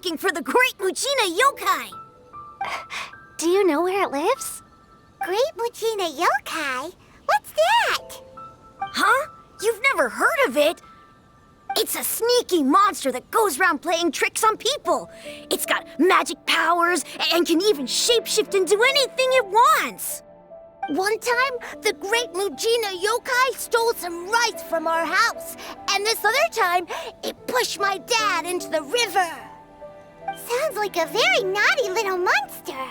looking for the Great Muchina Yokai. Do you know where it lives? Great Muchina Yokai? What's that? Huh? You've never heard of it? It's a sneaky monster that goes around playing tricks on people. It's got magic powers and can even shapeshift into anything it wants. One time, the Great Muchina Yokai stole some rice from our house. And this other time, it pushed my dad into the river. Sounds like a very naughty little monster.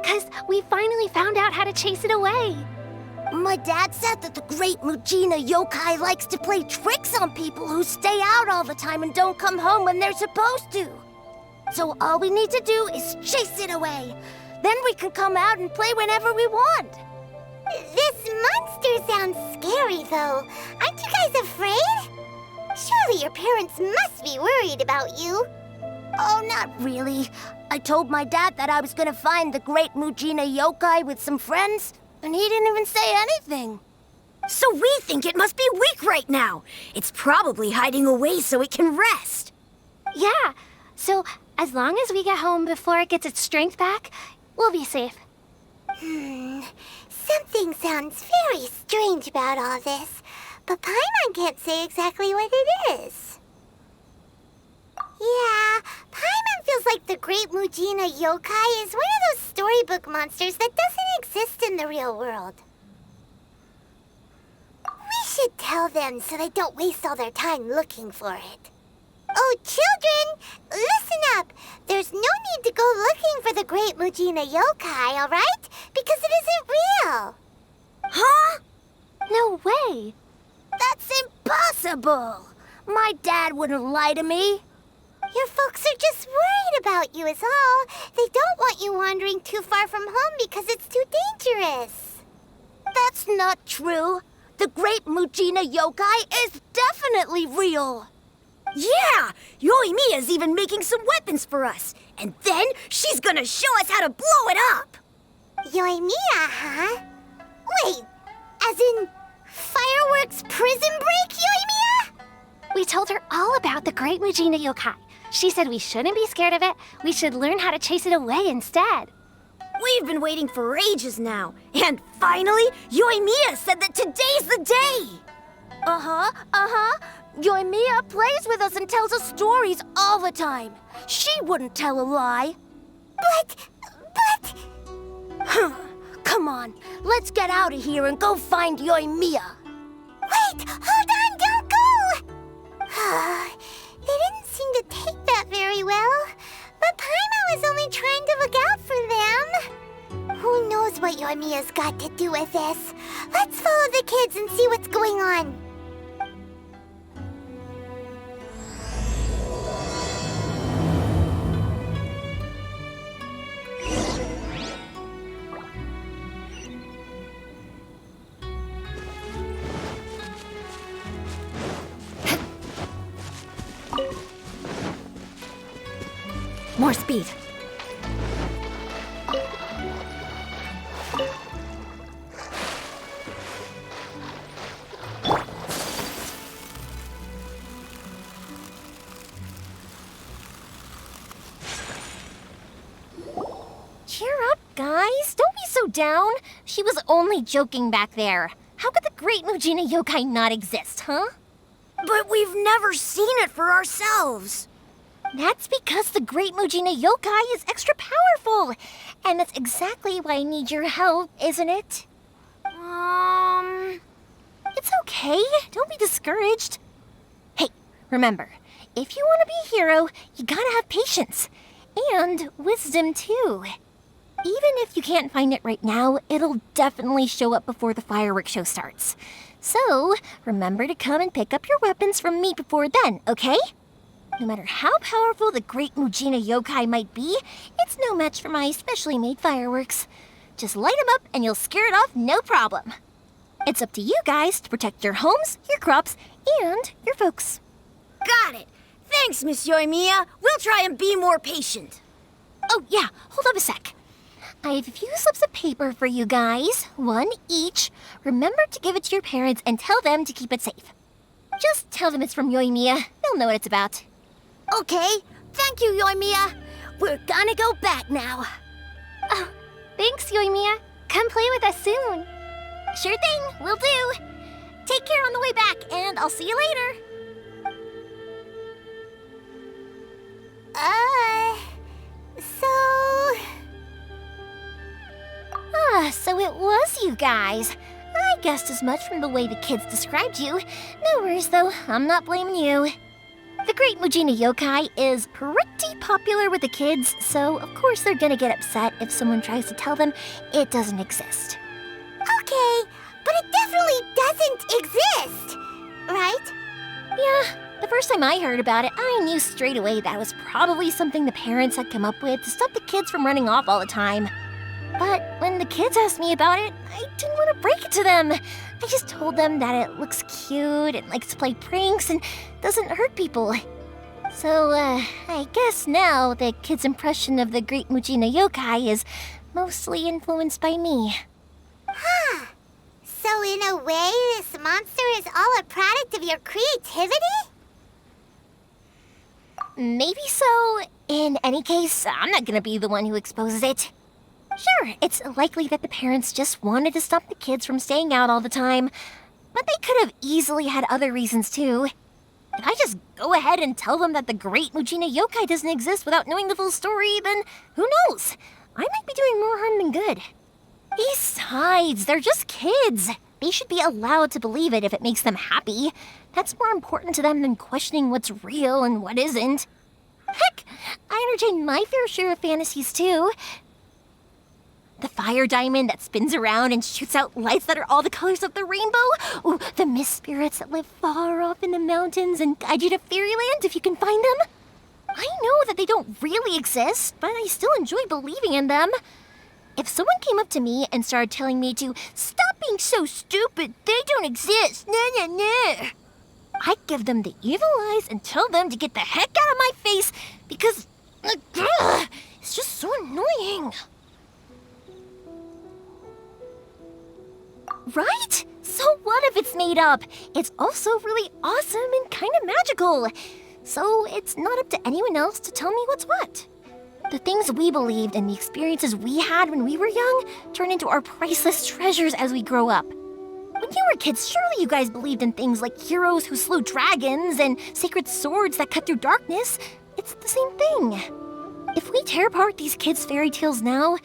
'Cause we finally found out how to chase it away. My dad said that the Great Muchina Yokai likes to play tricks on people who stay out all the time and don't come home when they're supposed to. So all we need to do is chase it away. Then we can come out and play whenever we want. This monster sounds scary, though. Aren't you guys afraid? Surely your parents must be worried about you. Oh, not really. I told my dad that I was gonna find the Great Muchina Yokai with some friends, and he didn't even say anything. So we think it must be weak right now. It's probably hiding away so it can rest. Yeah, so as long as we get home before it gets its strength back, we'll be safe. Something sounds very strange about all this, but Paimon can't say exactly what it is. Yeah, Paimon feels like the Great Muchina Yokai is one of those storybook monsters that doesn't exist in the real world. We should tell them so they don't waste all their time looking for it. Oh, children, listen up. There's no need to go looking for the Great Muchina Yokai, all right? Because it isn't real. Huh? No way. That's impossible. My dad wouldn't lie to me. Your folks are just worried about you is all. They don't want you wandering too far from home because it's too dangerous. That's not true. The Great Muchina Yokai is definitely real. Yeah! Yoimiya's even making some weapons for us. And then she's gonna show us how to blow it up! Yoimiya, huh? Wait, as in fireworks prison break, Yoimiya? We told her all about the Great Muchina Yokai. She said we shouldn't be scared of it. We should learn how to chase it away instead. We've been waiting for ages now. And finally, Yoimiya said that today's the day! Yoimiya plays with us and tells us stories all the time. She wouldn't tell a lie. But... Come on, let's get out of here and go find Yoimiya. Wait, hold on, don't go! They didn't seem to take that very well. But Paimon was only trying to look out for them. Who knows what Yoimiya's got to do with this? Let's follow the kids and see what's going on. More speed. Cheer up, guys. Don't be so down. She was only joking back there. How could the Great Muchina Yokai not exist, huh? But we've never seen it for ourselves. That's because the Great Muchina Yokai is extra powerful. And that's exactly why I need your help, isn't it? It's okay. Don't be discouraged. Hey, remember, if you want to be a hero, you gotta have patience. And wisdom, too. Even if you can't find it right now, it'll definitely show up before the fireworks show starts. So, remember to come and pick up your weapons from me before then, okay? No matter how powerful the Great Muchina Yokai might be, it's no match for my specially made fireworks. Just light them up and you'll scare it off no problem. It's up to you guys to protect your homes, your crops, and your folks. Got it. Thanks, Miss Yoimiya. We'll try and be more patient. Oh, yeah, hold up a sec. I have a few slips of paper for you guys, one each. Remember to give it to your parents and tell them to keep it safe. Just tell them it's from Yoimiya. They'll know what it's about. Okay, thank you, Yoimiya. We're gonna go back now. Oh, thanks, Yoimiya. Come play with us soon. Sure thing, will do. Take care on the way back, and I'll see you later. So it was you guys. I guessed as much from the way the kids described you. No worries, though. I'm not blaming you. The Great Mujina Yokai is pretty popular with the kids, so of course they're gonna get upset if someone tries to tell them it doesn't exist. Okay, but it definitely doesn't exist, right? Yeah, the first time I heard about it, I knew straight away that was probably something the parents had come up with to stop the kids from running off all the time. But when the kids asked me about it, I didn't want to break it to them. I just told them that it looks cute and likes to play pranks and doesn't hurt people. So, I guess now the kids' impression of the Great Mujina Yokai is mostly influenced by me. Huh. So in a way, this monster is all a product of your creativity? Maybe so. In any case, I'm not gonna be the one who exposes it. Sure, it's likely that the parents just wanted to stop the kids from staying out all the time, but they could have easily had other reasons too. If I just go ahead and tell them that the Great Mujina Yokai doesn't exist without knowing the full story, then who knows? I might be doing more harm than good. Besides, they're just kids. They should be allowed to believe it if it makes them happy. That's more important to them than questioning what's real and what isn't. Heck, I entertain my fair share of fantasies too. The fire diamond that spins around and shoots out lights that are all the colors of the rainbow. Ooh, the mist spirits that live far off in the mountains and guide you to fairyland if you can find them. I know that they don't really exist, but I still enjoy believing in them. If someone came up to me and started telling me to stop being so stupid, they don't exist, nah. I'd give them the evil eyes and tell them to get the heck out of my face because it's just so annoying. Right? So what if it's made up? It's also really awesome and kind of magical. So it's not up to anyone else to tell me what's what. The things we believed and the experiences we had when we were young turn into our priceless treasures as we grow up. When you were kids, surely you guys believed in things like heroes who slew dragons and sacred swords that cut through darkness. It's the same thing. If we tear apart these kids' fairy tales now,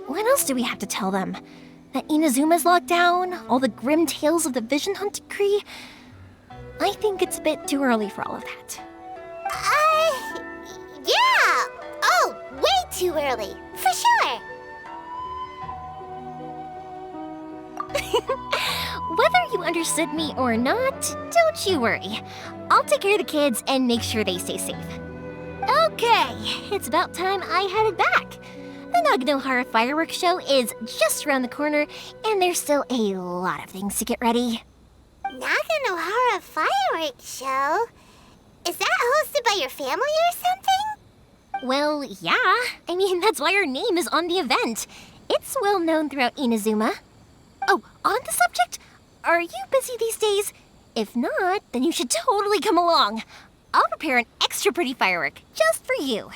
what else do we have to tell them? That Inazuma's locked down, all the grim tales of the Vision Hunt decree? I think it's a bit too early for all of that. Yeah! Oh, way too early, for sure! Whether you understood me or not, don't you worry. I'll take care of the kids and make sure they stay safe. Okay, it's about time I headed back. The Naganohara fireworks show is just around the corner, and there's still a lot of things to get ready. Naganohara fireworks show? Is that hosted by your family or something? Well, yeah. I mean, that's why our name is on the event. It's well known throughout Inazuma. Oh, on the subject, are you busy these days? If not, then you should totally come along. I'll prepare an extra pretty firework just for you.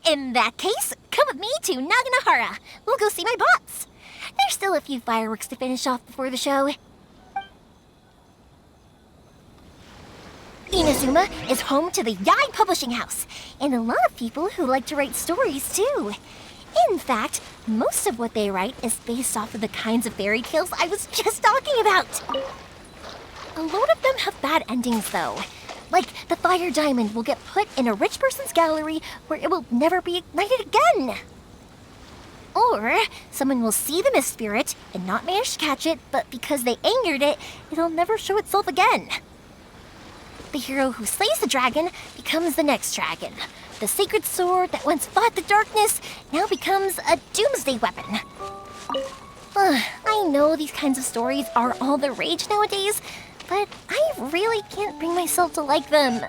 In that case, come with me to Naganohara. We'll go see my bots. There's still a few fireworks to finish off before the show. Inazuma is home to the Yai Publishing House, and a lot of people who like to write stories too. In fact, most of what they write is based off of the kinds of fairy tales I was just talking about. A lot of them have bad endings though. Like, the fire diamond will get put in a rich person's gallery where it will never be ignited again. Or, someone will see the mist spirit and not manage to catch it, but because they angered it, it'll never show itself again. The hero who slays the dragon becomes the next dragon. The sacred sword that once fought the darkness now becomes a doomsday weapon. I know these kinds of stories are all the rage nowadays, but I really can't bring myself to like them.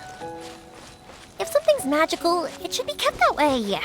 If something's magical, it should be kept that way.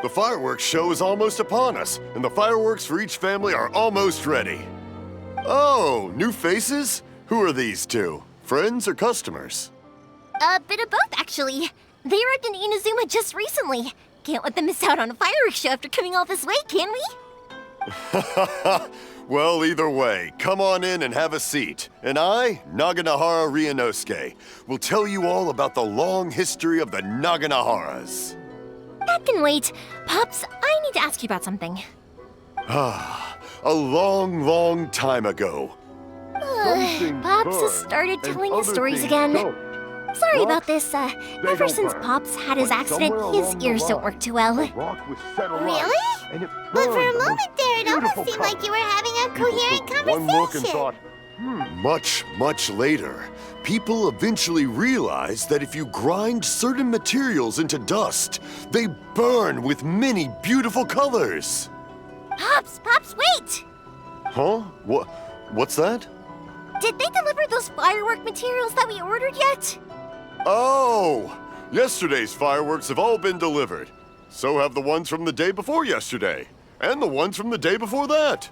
The fireworks show is almost upon us, and the fireworks for each family are almost ready. Oh, new faces? Who are these two? Friends or customers? A bit of both, actually. They arrived in Inazuma just recently. Can't let them miss out on a fireworks show after coming all this way, can we? Well, either way, come on in and have a seat. And I, Naganahara Ryunosuke, will tell you all about the long history of the Naganaharas. That can wait. Pops, I need to ask you about something. A long, long time ago. Pops has started telling his stories again. Sorry about this. Ever since Pops had his accident, his ears don't work too well. Really? But for a moment there, it almost seemed like you were having a coherent One look and conversation. thought, Much, much later, people eventually realized that if you grind certain materials into dust, they burn with many beautiful colors. Pops, wait! Huh? What's that? Did they deliver those firework materials that we ordered yet? Oh! Yesterday's fireworks have all been delivered. So have the ones from the day before yesterday. And the ones from the day before that.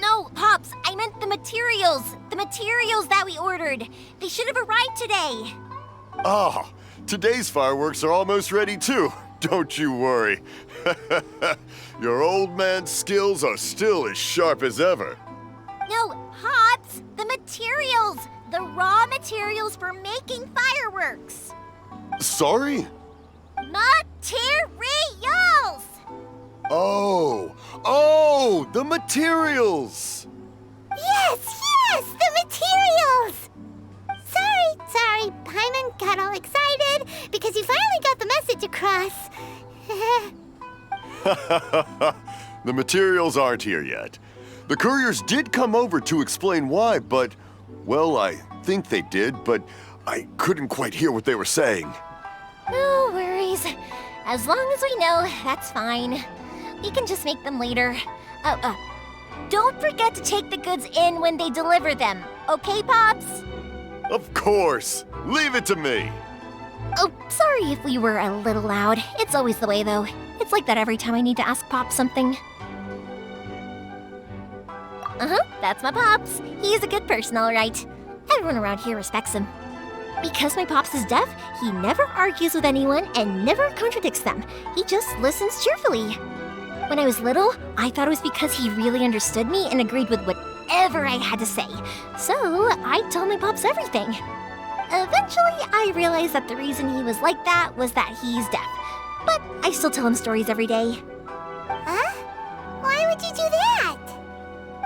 No, Pops, I meant the materials. The materials that we ordered. They should have arrived today. Ah, today's fireworks are almost ready too. Don't you worry. Your old man's skills are still as sharp as ever. No, Pops, the materials. The raw materials for making fireworks. Sorry? Materials! Oh, the materials! Yes, the materials! Sorry, Paimon got all excited because he finally got the message across. The materials aren't here yet. The couriers did come over to explain why, but, well, I think they did, but I couldn't quite hear what they were saying. No worries. As long as we know, that's fine. We can just make them later. Don't forget to take the goods in when they deliver them. Okay, Pops? Of course. Leave it to me. Oh, sorry if we were a little loud. It's always the way, though. It's like that every time I need to ask Pops something. That's my Pops. He's a good person, all right. Everyone around here respects him. Because my Pops is deaf, he never argues with anyone and never contradicts them. He just listens cheerfully. When I was little, I thought it was because he really understood me and agreed with whatever I had to say. So I told my Pops everything. Eventually, I realized that the reason he was like that was that he's deaf. But I still tell him stories every day. Huh? Why would you do that?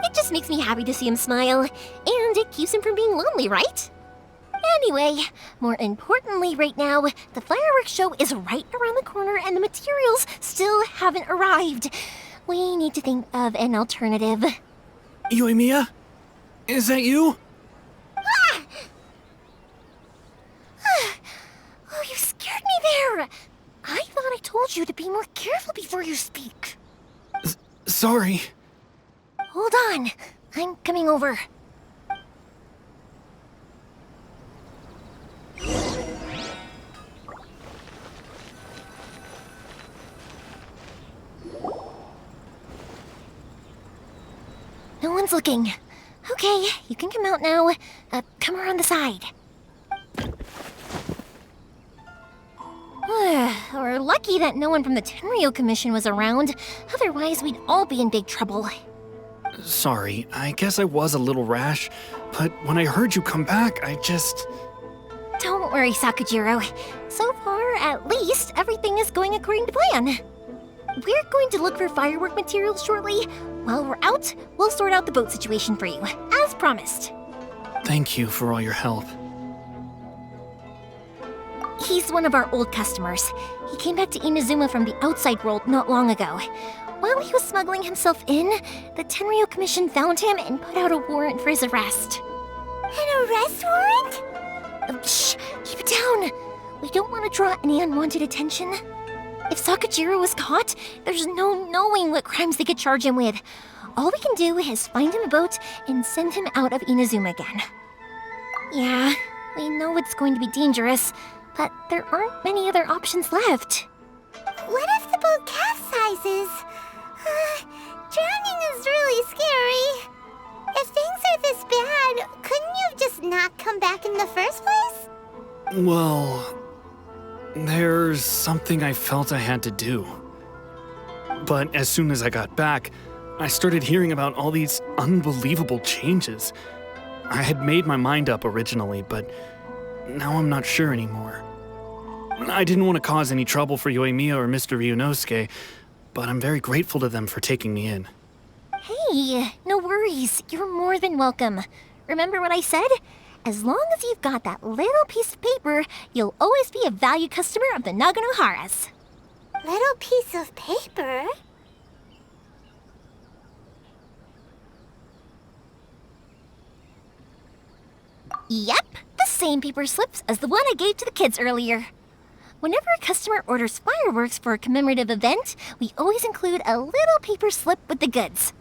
It just makes me happy to see him smile, and it keeps him from being lonely, right? Anyway, more importantly right now, the fireworks show is right around the corner and the materials still haven't arrived. We need to think of an alternative. Yoimiya? Is that you? Oh, you scared me there! I thought I told you to be more careful before you speak. Sorry. Hold on, I'm coming over. No one's looking. Okay, you can come out now. Come around the side. We're lucky that no one from the Tenryo Commission was around. Otherwise, we'd all be in big trouble. Sorry, I guess I was a little rash, but when I heard you come back, I just... Don't worry, Sakujiro. So far, at least, everything is going according to plan. We're going to look for firework materials shortly. While we're out, we'll sort out the boat situation for you, as promised. Thank you for all your help. He's one of our old customers. He came back to Inazuma from the outside world not long ago. While he was smuggling himself in, the Tenryo Commission found him and put out a warrant for his arrest. An arrest warrant? Shh! Keep it down! We don't want to draw any unwanted attention. If Sakujiro was caught, there's no knowing what crimes they could charge him with. All we can do is find him a boat and send him out of Inazuma again. Yeah, we know it's going to be dangerous, but there aren't many other options left. What if the boat casts in the first place? Well, there's something I felt I had to do. But as soon as I got back, I started hearing about all these unbelievable changes. I had made my mind up originally, but now I'm not sure anymore. I didn't want to cause any trouble for Yoimiya or Mr. Ryunosuke, but I'm very grateful to them for taking me in. Hey, no worries. You're more than welcome. Remember what I said? As long as you've got that little piece of paper, you'll always be a valued customer of the Naganoharas. Little piece of paper? Yep, the same paper slips as the one I gave to the kids earlier. Whenever a customer orders fireworks for a commemorative event, we always include a little paper slip with the goods.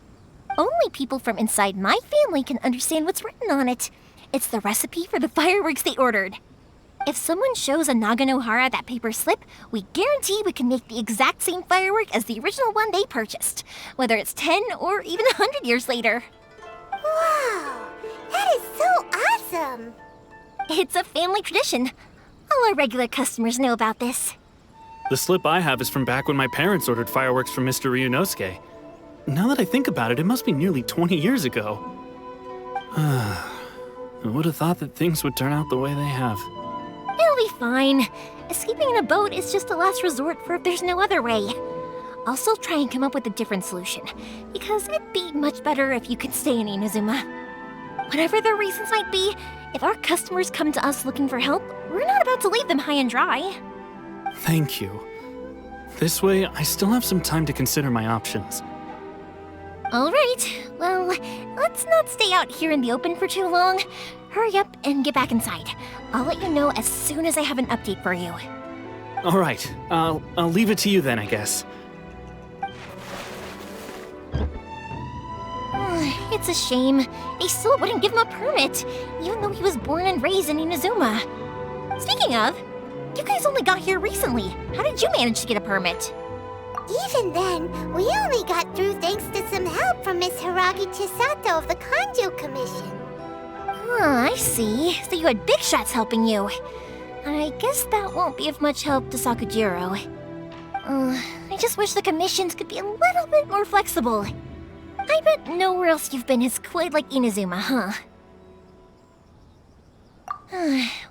Only people from inside my family can understand what's written on it. It's the recipe for the fireworks they ordered. If someone shows a Naganohara that paper slip, we guarantee we can make the exact same firework as the original one they purchased, whether it's 10 or even 100 years later. Wow, that is so awesome! It's a family tradition. All our regular customers know about this. The slip I have is from back when my parents ordered fireworks from Mr. Ryunosuke. Now that I think about it, it must be nearly 20 years ago. I would have thought that things would turn out the way they have. It'll be fine. Escaping in a boat is just a last resort for if there's no other way. I'll still try and come up with a different solution, because it'd be much better if you could stay in Inazuma. Whatever their reasons might be, if our customers come to us looking for help, we're not about to leave them high and dry. Thank you. This way, I still have some time to consider my options. All right, well, let's not stay out here in the open for too long. Hurry up and get back inside. I'll let you know as soon as I have an update for you. All right, I'll leave it to you then, I guess. It's a shame. They still wouldn't give him a permit, even though he was born and raised in Inazuma. Speaking of, you guys only got here recently. How did you manage to get a permit? Even then, we only got through thanks to some help from Miss Hiragi Chisato of the Kanjo Commission. I see. So you had big shots helping you. I guess that won't be of much help to Sakujiro. I just wish the commissions could be a little bit more flexible. I bet nowhere else you've been is quite like Inazuma, huh?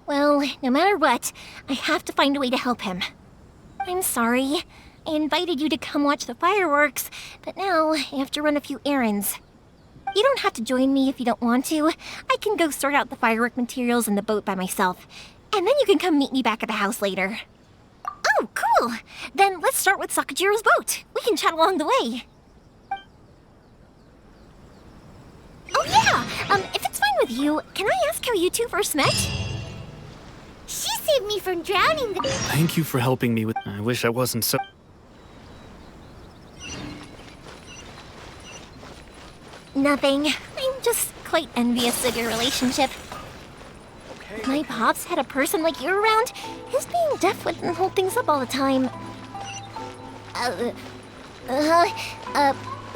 Well, no matter what, I have to find a way to help him. I'm sorry. I invited you to come watch the fireworks, but now I have to run a few errands. You don't have to join me if you don't want to. I can go sort out the firework materials in the boat by myself, and then you can come meet me back at the house later. Oh, cool! Then let's start with Sakujiro's boat. We can chat along the way. Oh yeah! If it's fine with you, can I ask how you two first met? She saved me from drowning. Thank you for helping me with... I wish I wasn't so... Nothing. I'm just quite envious of your relationship. If my pops had a person like you around, his being deaf wouldn't hold things up all the time.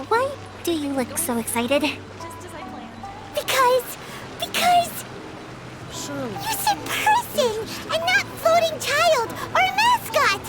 Why do you look so excited? Because... You said person, and not floating child, or mascot!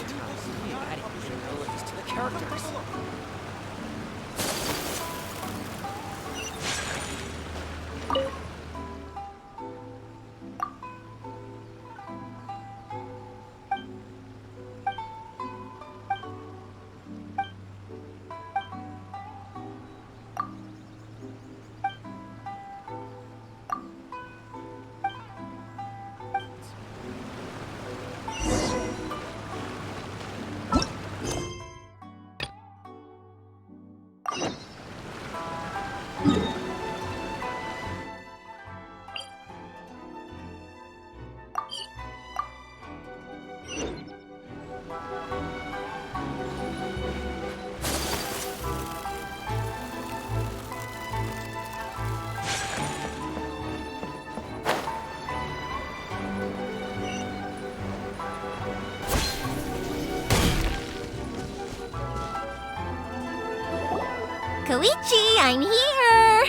Koichi, I'm here!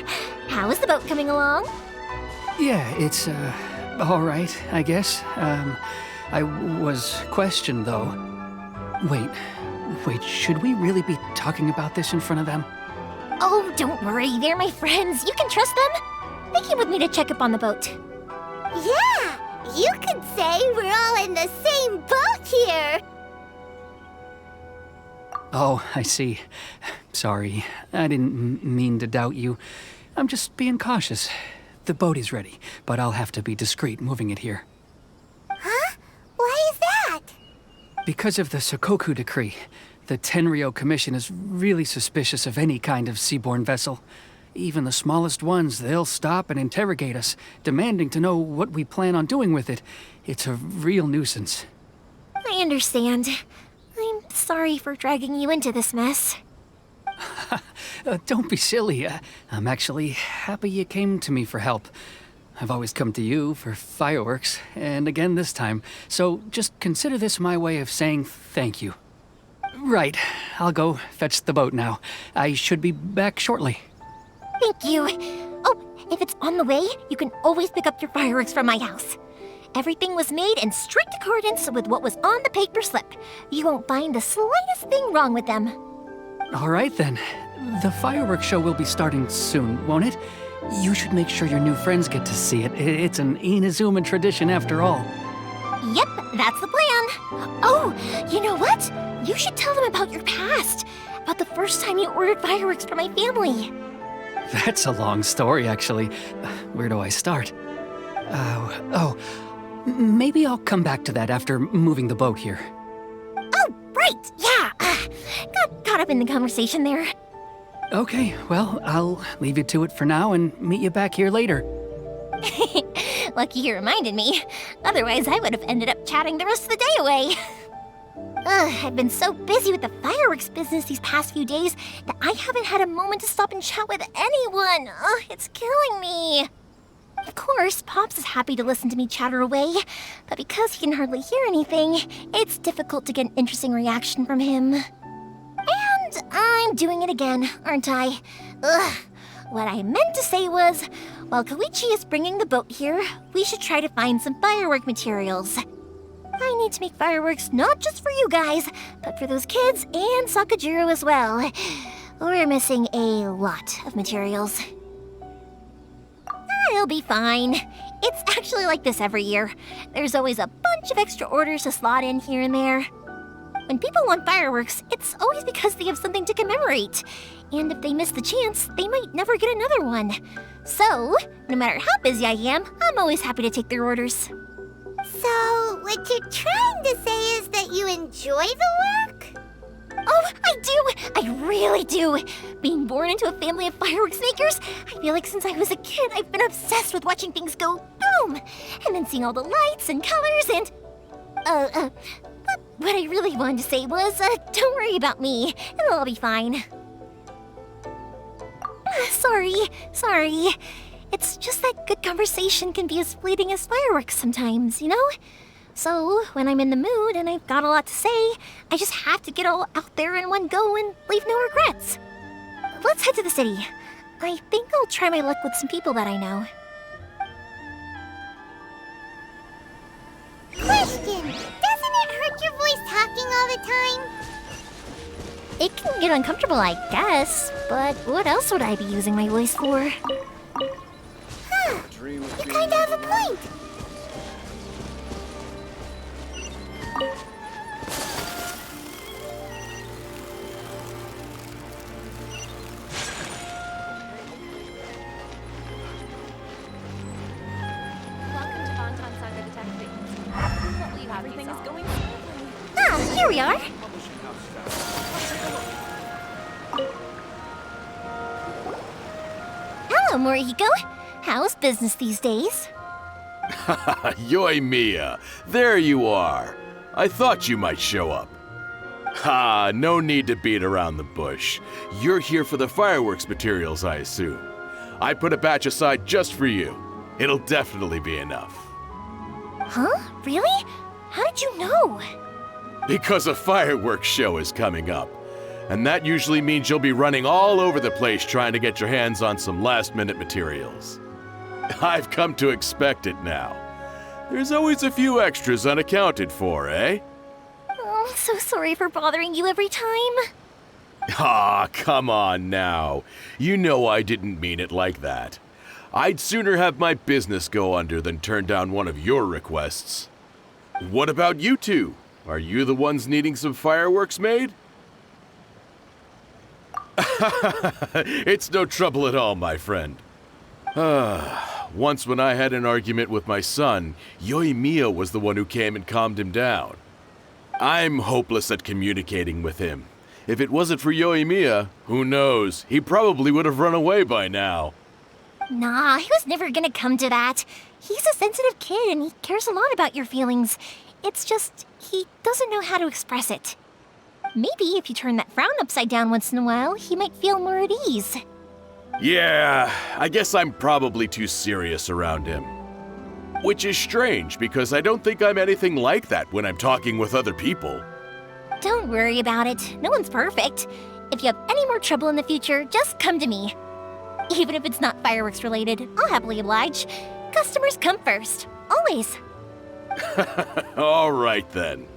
How is the boat coming along? Yeah, it's All right, I guess. I was questioned, though. Wait, should we really be talking about this in front of them? Oh, don't worry, they're my friends. You can trust them. They came with me to check up on the boat. Yeah, you could say we're all in the same boat here. Oh, I see. Sorry, I didn't mean to doubt you. I'm just being cautious. The boat is ready, but I'll have to be discreet moving it here. Huh? Why is that? Because of the Sokoku decree, the Tenryo Commission is really suspicious of any kind of seaborne vessel. Even the smallest ones, they'll stop and interrogate us, demanding to know what we plan on doing with it. It's a real nuisance. I understand. I'm sorry for dragging you into this mess. Don't be silly. I'm actually happy you came to me for help. I've always come to you for fireworks, and again this time, so just consider this my way of saying thank you. Right, I'll go fetch the boat now. I should be back shortly. Thank you. Oh, if it's on the way, you can always pick up your fireworks from my house. Everything was made in strict accordance with what was on the paper slip. You won't find the slightest thing wrong with them. All right then. The fireworks show will be starting soon, won't it? You should make sure your new friends get to see it. It's an Inazuma tradition after all. Yep, that's the plan. Oh, you know what? You should tell them about your past. About the first time you ordered fireworks for my family. That's a long story, actually. Where do I start? Maybe I'll come back to that after moving the boat here. Oh, right, yeah. Got caught up in the conversation there. Okay, well, I'll leave you to it for now and meet you back here later. Lucky you reminded me. Otherwise, I would have ended up chatting the rest of the day away. I've been so busy with the fireworks business these past few days that I haven't had a moment to stop and chat with anyone. It's killing me. Of course, Pops is happy to listen to me chatter away, but because he can hardly hear anything, it's difficult to get an interesting reaction from him. And I'm doing it again, aren't I? What I meant to say was, while Koichi is bringing the boat here, we should try to find some firework materials. I need to make fireworks not just for you guys, but for those kids and Sakajiro as well. We're missing a lot of materials. It'll be fine. It's actually like this every year. There's always a bunch of extra orders to slot in here and there. When people want fireworks, it's always because they have something to commemorate. And if they miss the chance, they might never get another one. So, no matter how busy I am, I'm always happy to take their orders. So, what you're trying to say is that you enjoy the work? Oh, I do! I really do! Being born into a family of fireworks makers, I feel like since I was a kid, I've been obsessed with watching things go boom! And then seeing all the lights and colors and... But what I really wanted to say was, don't worry about me. It'll all be fine. Sorry. It's just that good conversation can be as fleeting as fireworks sometimes, you know? So, when I'm in the mood and I've got a lot to say, I just have to get all out there in one go and leave no regrets. Let's head to the city. I think I'll try my luck with some people that I know. Question! Doesn't it hurt your voice talking all the time? It can get uncomfortable, I guess, but what else would I be using my voice for? Huh, you kinda have a point. Everything is going smoothly. Ah, here we are. Hello, Morihiko. How's business these days? Yoi Mia, there you are. I thought you might show up. Ha, no need to beat around the bush. You're here for the fireworks materials, I assume. I put a batch aside just for you. It'll definitely be enough. Huh? Really? How did you know? Because a fireworks show is coming up. And that usually means you'll be running all over the place trying to get your hands on some last-minute materials. I've come to expect it now. There's always a few extras unaccounted for, eh? Oh, I'm so sorry for bothering you every time. Ah, come on now. You know I didn't mean it like that. I'd sooner have my business go under than turn down one of your requests. What about you two? Are you the ones needing some fireworks made? It's no trouble at all, my friend. Once when I had an argument with my son, Yoimiya was the one who came and calmed him down. I'm hopeless at communicating with him. If it wasn't for Yoimiya, who knows, he probably would have run away by now. Nah, he was never gonna come to that. He's a sensitive kid and he cares a lot about your feelings. It's just, he doesn't know how to express it. Maybe if you turn that frown upside down once in a while, he might feel more at ease. Yeah, I guess I'm probably too serious around him. Which is strange, because I don't think I'm anything like that when I'm talking with other people. Don't worry about it. No one's perfect. If you have any more trouble in the future, just come to me. Even if it's not fireworks related, I'll happily oblige. Customers come first. Always. All right then.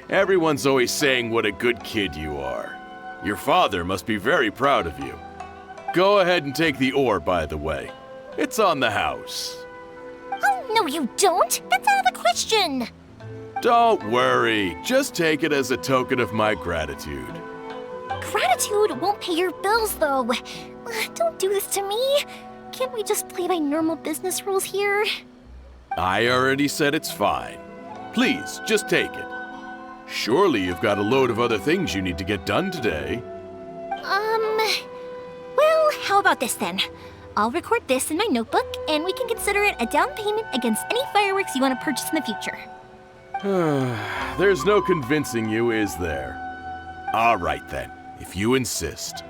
Everyone's always saying what a good kid you are. Your father must be very proud of you. Go ahead and take the ore, by the way. It's on the house. Oh, no you don't. That's out of the question. Don't worry. Just take it as a token of my gratitude. Gratitude won't pay your bills, though. Don't do this to me. Can't we just play by normal business rules here? I already said it's fine. Please, just take it. Surely you've got a load of other things you need to get done today. Well, how about this then? I'll record this in my notebook, and we can consider it a down payment against any fireworks you want to purchase in the future. There's no convincing you, is there? All right then, if you insist.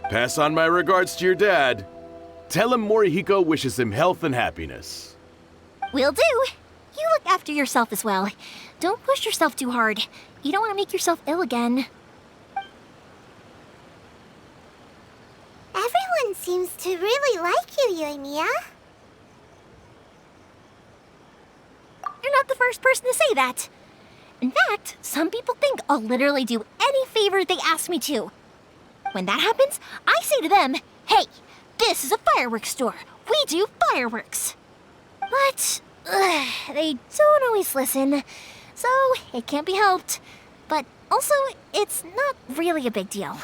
Pass on my regards to your dad. Tell him Morihiko wishes him health and happiness. Will do. You look after yourself as well. Don't push yourself too hard. You don't want to make yourself ill again. Everyone seems to really like you, Yoimiya. You're not the first person to say that. In fact, some people think I'll literally do any favor they ask me to. When that happens, I say to them, hey, this is a fireworks store. We do fireworks. But they don't always listen, so it can't be helped. But also, it's not really a big deal.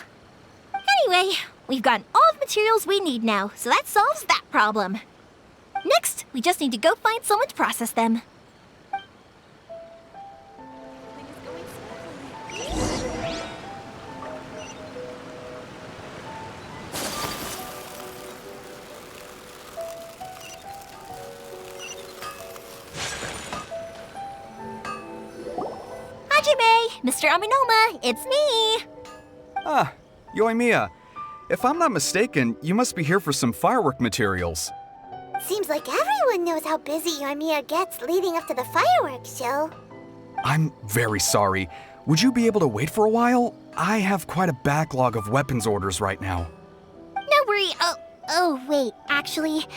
Anyway, we've gotten all the materials we need now, so that solves that problem. Next, we just need to go find someone to process them. Hajime, Mr. Aminoma, it's me! Ah, Yoimiya. If I'm not mistaken, you must be here for some firework materials. Seems like everyone knows how busy Yoimiya gets leading up to the fireworks show. I'm very sorry. Would you be able to wait for a while? I have quite a backlog of weapons orders right now. No worry. Oh, wait, actually,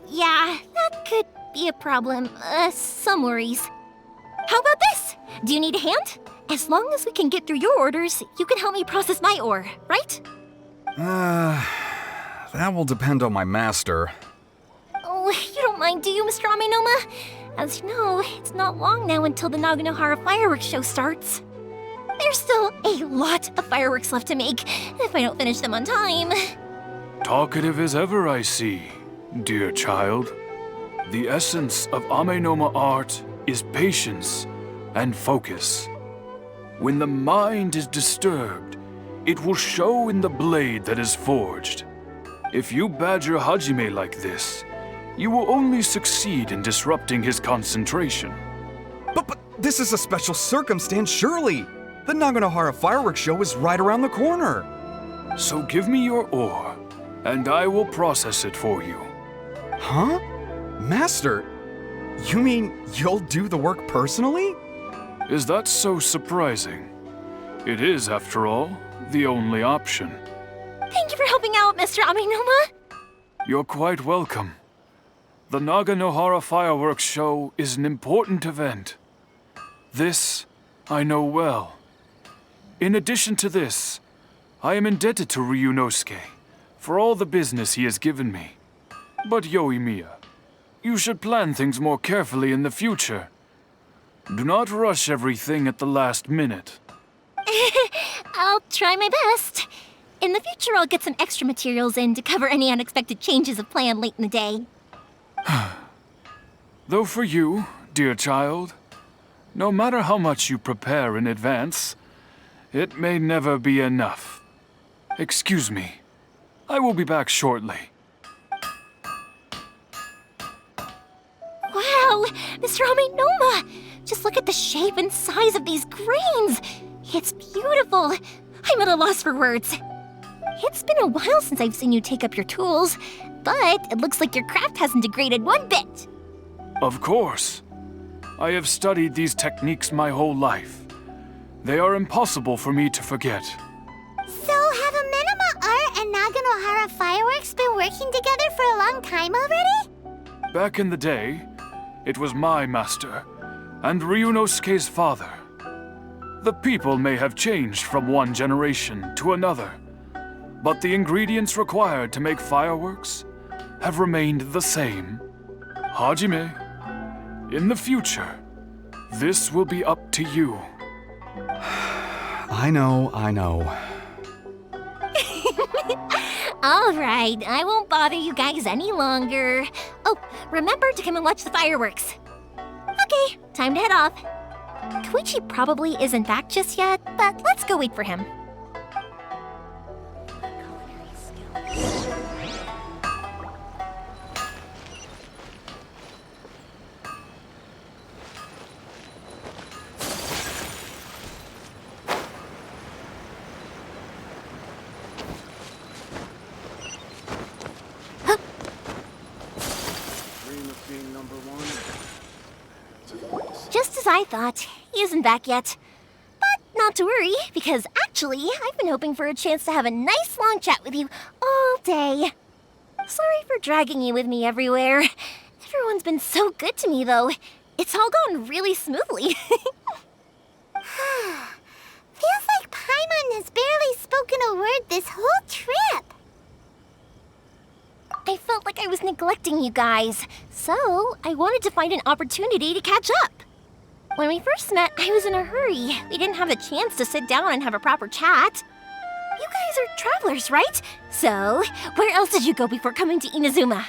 yeah, that could be a problem. Some worries. How about this? Do you need a hand? As long as we can get through your orders, you can help me process my ore, right? That will depend on my master. Oh, you don't mind, do you, Mr. Aminoma? As you know, it's not long now until the Naganohara fireworks show starts. There's still a lot of fireworks left to make, if I don't finish them on time. Talkative as ever, I see, dear child. The essence of Amenoma art is patience and focus. When the mind is disturbed, it will show in the blade that is forged. If you badger Hajime like this, you will only succeed in disrupting his concentration. But this is a special circumstance, surely. The Naganohara fireworks show is right around the corner. So give me your ore, and I will process it for you. Huh? Master, you mean you'll do the work personally? Is that so surprising? It is, after all, the only option. Thank you for helping out, Mr. Aminoma. You're quite welcome. The Naganohara fireworks show is an important event. This I know well. In addition to this, I am indebted to Ryunosuke for all the business he has given me. But Yoimiya, you should plan things more carefully in the future. Do not rush everything at the last minute. I'll try my best. In the future, I'll get some extra materials in to cover any unexpected changes of plan late in the day. Though for you, dear child, no matter how much you prepare in advance, it may never be enough. Excuse me. I will be back shortly. Wow, Mr. Amenoma! Just look at the shape and size of these grains! It's beautiful! I'm at a loss for words. It's been a while since I've seen you take up your tools, but it looks like your craft hasn't degraded one bit. Of course. I have studied these techniques my whole life. They are impossible for me to forget. So have Amenoma Art and Naganohara Fireworks been working together for a long time already? Back in the day, it was my master, and Ryunosuke's father. The people may have changed from one generation to another, but the ingredients required to make fireworks have remained the same. Hajime, in the future, this will be up to you. I know. All right, I won't bother you guys any longer. Oh, remember to come and watch the fireworks. Okay, time to head off. Koichi probably isn't back just yet, but let's go wait for him. Just as I thought, he isn't back yet. But not to worry, because actually, I've been hoping for a chance to have a nice long chat with you all day. Sorry for dragging you with me everywhere. Everyone's been so good to me, though. It's all gone really smoothly. Feels like Paimon has barely spoken a word this whole trip. I felt like I was neglecting you guys, so I wanted to find an opportunity to catch up. When we first met, I was in a hurry. We didn't have a chance to sit down and have a proper chat. You guys are travelers, right? So, where else did you go before coming to Inazuma?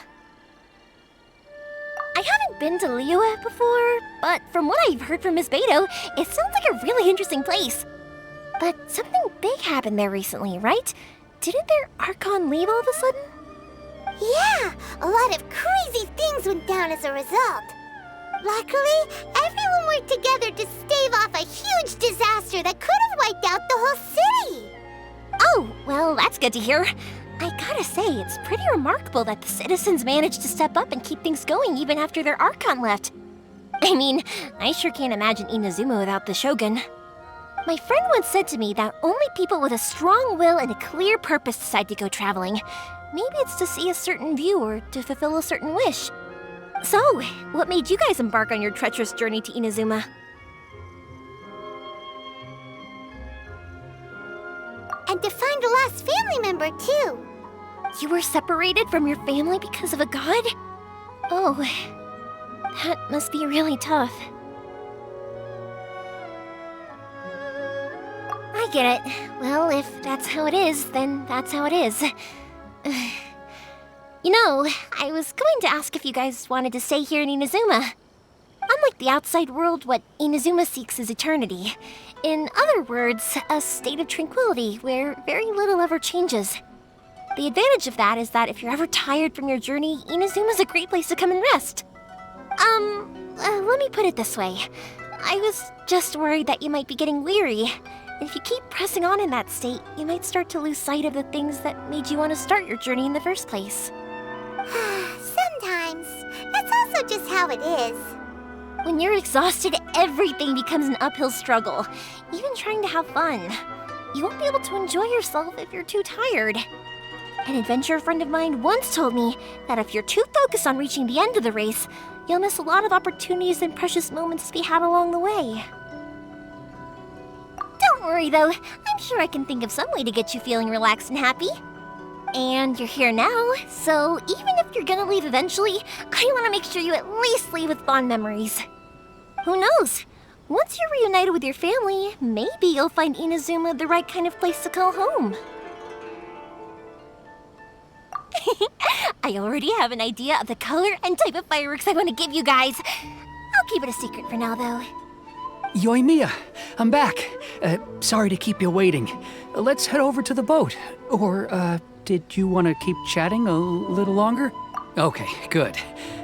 I haven't been to Liyue before, but from what I've heard from Miss Beto, it sounds like a really interesting place. But something big happened there recently, right? Didn't their Archon leave all of a sudden? Yeah, a lot of crazy things went down as a result. Luckily, everyone worked together to stave off a huge disaster that could have wiped out the whole city. Oh, well, that's good to hear. I gotta say, it's pretty remarkable that the citizens managed to step up and keep things going even after their Archon left. I mean, I sure can't imagine Inazuma without the Shogun. My friend once said to me that only people with a strong will and a clear purpose decide to go traveling. Maybe it's to see a certain view or to fulfill a certain wish. So, what made you guys embark on your treacherous journey to Inazuma? And to find a lost family member, too. You were separated from your family because of a god? Oh, that must be really tough. I get it. Well, if that's how it is, then that's how it is. You know, I was going to ask if you guys wanted to stay here in Inazuma. Unlike the outside world, what Inazuma seeks is eternity. In other words, a state of tranquility where very little ever changes. The advantage of that is that if you're ever tired from your journey, Inazuma's a great place to come and rest. Let me put it this way. I was just worried that you might be getting weary. If you keep pressing on in that state, you might start to lose sight of the things that made you want to start your journey in the first place. Sometimes. That's also just how it is. When you're exhausted, everything becomes an uphill struggle, even trying to have fun. You won't be able to enjoy yourself if you're too tired. An adventurer friend of mine once told me that if you're too focused on reaching the end of the race, you'll miss a lot of opportunities and precious moments to be had along the way. Don't worry though, I'm sure I can think of some way to get you feeling relaxed and happy. And you're here now, so even if you're gonna leave eventually, I want to make sure you at least leave with fond memories. Who knows? Once you're reunited with your family, maybe you'll find Inazuma the right kind of place to call home. I already have an idea of the color and type of fireworks I want to give you guys. I'll keep it a secret for now, though. Yoimiya, I'm back. Sorry to keep you waiting. Let's head over to the boat. Or, did you want to keep chatting a little longer? Okay, good.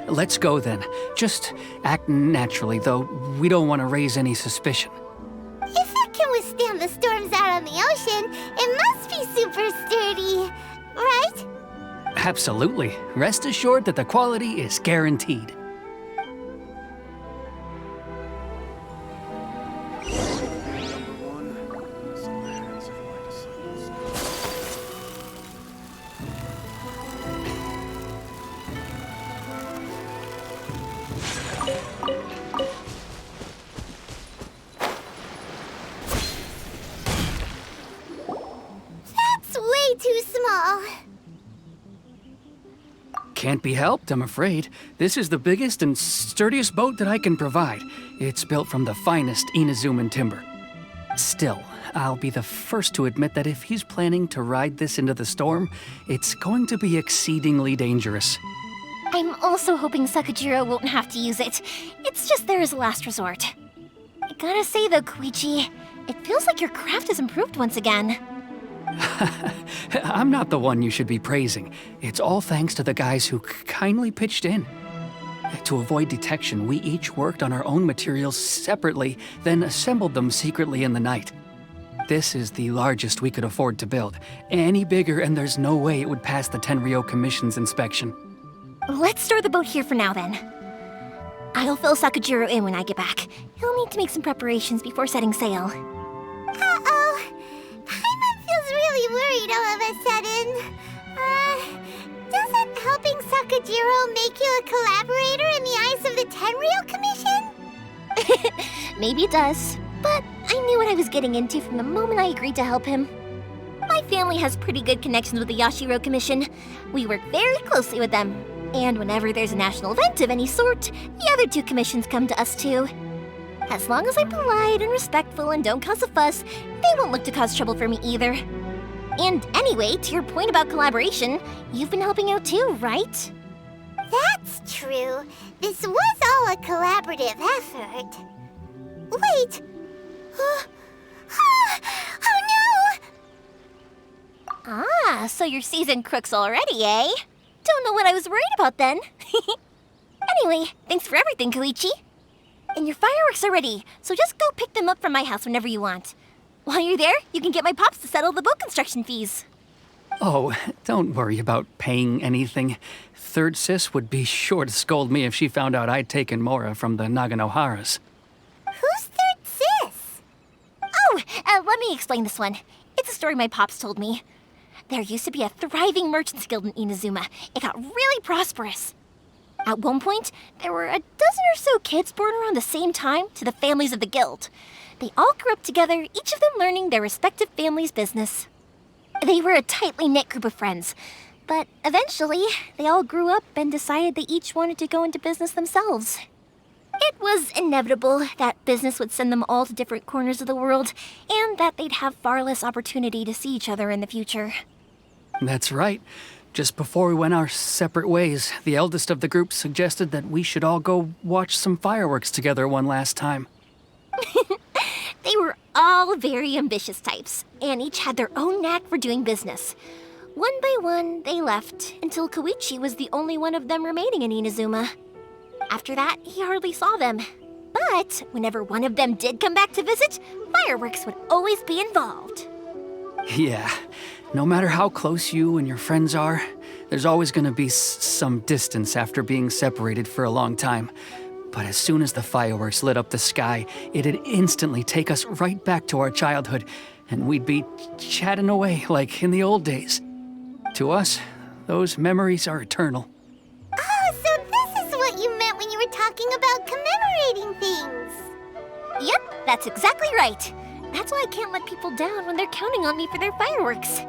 Let's go then. Just act naturally, though we don't want to raise any suspicion. If it can withstand the storms out on the ocean, it must be super sturdy, right? Absolutely. Rest assured that the quality is guaranteed. That's way too small. Can't be helped, I'm afraid. This is the biggest and sturdiest boat that I can provide. It's built from the finest Inazuman timber. Still, I'll be the first to admit that if he's planning to ride this into the storm, it's going to be exceedingly dangerous. I'm also hoping Sakajiro won't have to use it. It's just there as a last resort. I gotta say though, Koichi, it feels like your craft has improved once again. I'm not the one you should be praising. It's all thanks to the guys who kindly pitched in. To avoid detection, we each worked on our own materials separately, then assembled them secretly in the night. This is the largest we could afford to build. Any bigger and there's no way it would pass the Tenryou Commission's inspection. Let's store the boat here for now then. I'll fill Sakajiro in when I get back. He'll need to make some preparations before setting sail. Uh-oh. Paimon feels really worried all of a sudden. Doesn't helping Sakajiro make you a collaborator in the eyes of the Tenryou Commission? Maybe it does, but I knew what I was getting into from the moment I agreed to help him. My family has pretty good connections with the Yashiro Commission. We work very closely with them. And whenever there's a national event of any sort, the other two commissions come to us too. As long as I'm polite and respectful and don't cause a fuss, they won't look to cause trouble for me either. And anyway, to your point about collaboration, you've been helping out too, right? That's true. This was all a collaborative effort. Wait! Oh no! Ah, so you're seasoned crooks already, eh? Don't know what I was worried about then. Anyway, thanks for everything, Koichi. And your fireworks are ready, so just go pick them up from my house whenever you want. While you're there, you can get my pops to settle the boat construction fees. Oh, don't worry about paying anything. Third Sis would be sure to scold me if she found out I'd taken Mora from the Naganoharas. Who's Third Sis? Oh, let me explain this one. It's a story my pops told me. There used to be a thriving merchants guild in Inazuma. It got really prosperous. At one point, there were a dozen or so kids born around the same time to the families of the guild. They all grew up together, each of them learning their respective family's business. They were a tightly knit group of friends, but eventually, they all grew up and decided they each wanted to go into business themselves. It was inevitable that business would send them all to different corners of the world, and that they'd have far less opportunity to see each other in the future. That's right. Just before we went our separate ways, the eldest of the group suggested that we should all go watch some fireworks together one last time. They were all very ambitious types, and each had their own knack for doing business. One by one, they left, until Koichi was the only one of them remaining in Inazuma. After that, he hardly saw them. But whenever one of them did come back to visit, fireworks would always be involved. Yeah, no matter how close you and your friends are, there's always going to be some distance after being separated for a long time. But as soon as the fireworks lit up the sky, it'd instantly take us right back to our childhood, and we'd be chatting away like in the old days. To us, those memories are eternal. Oh, so this is what you meant when you were talking about commemorating things. Yep, that's exactly right. That's why I can't let people down when they're counting on me for their fireworks.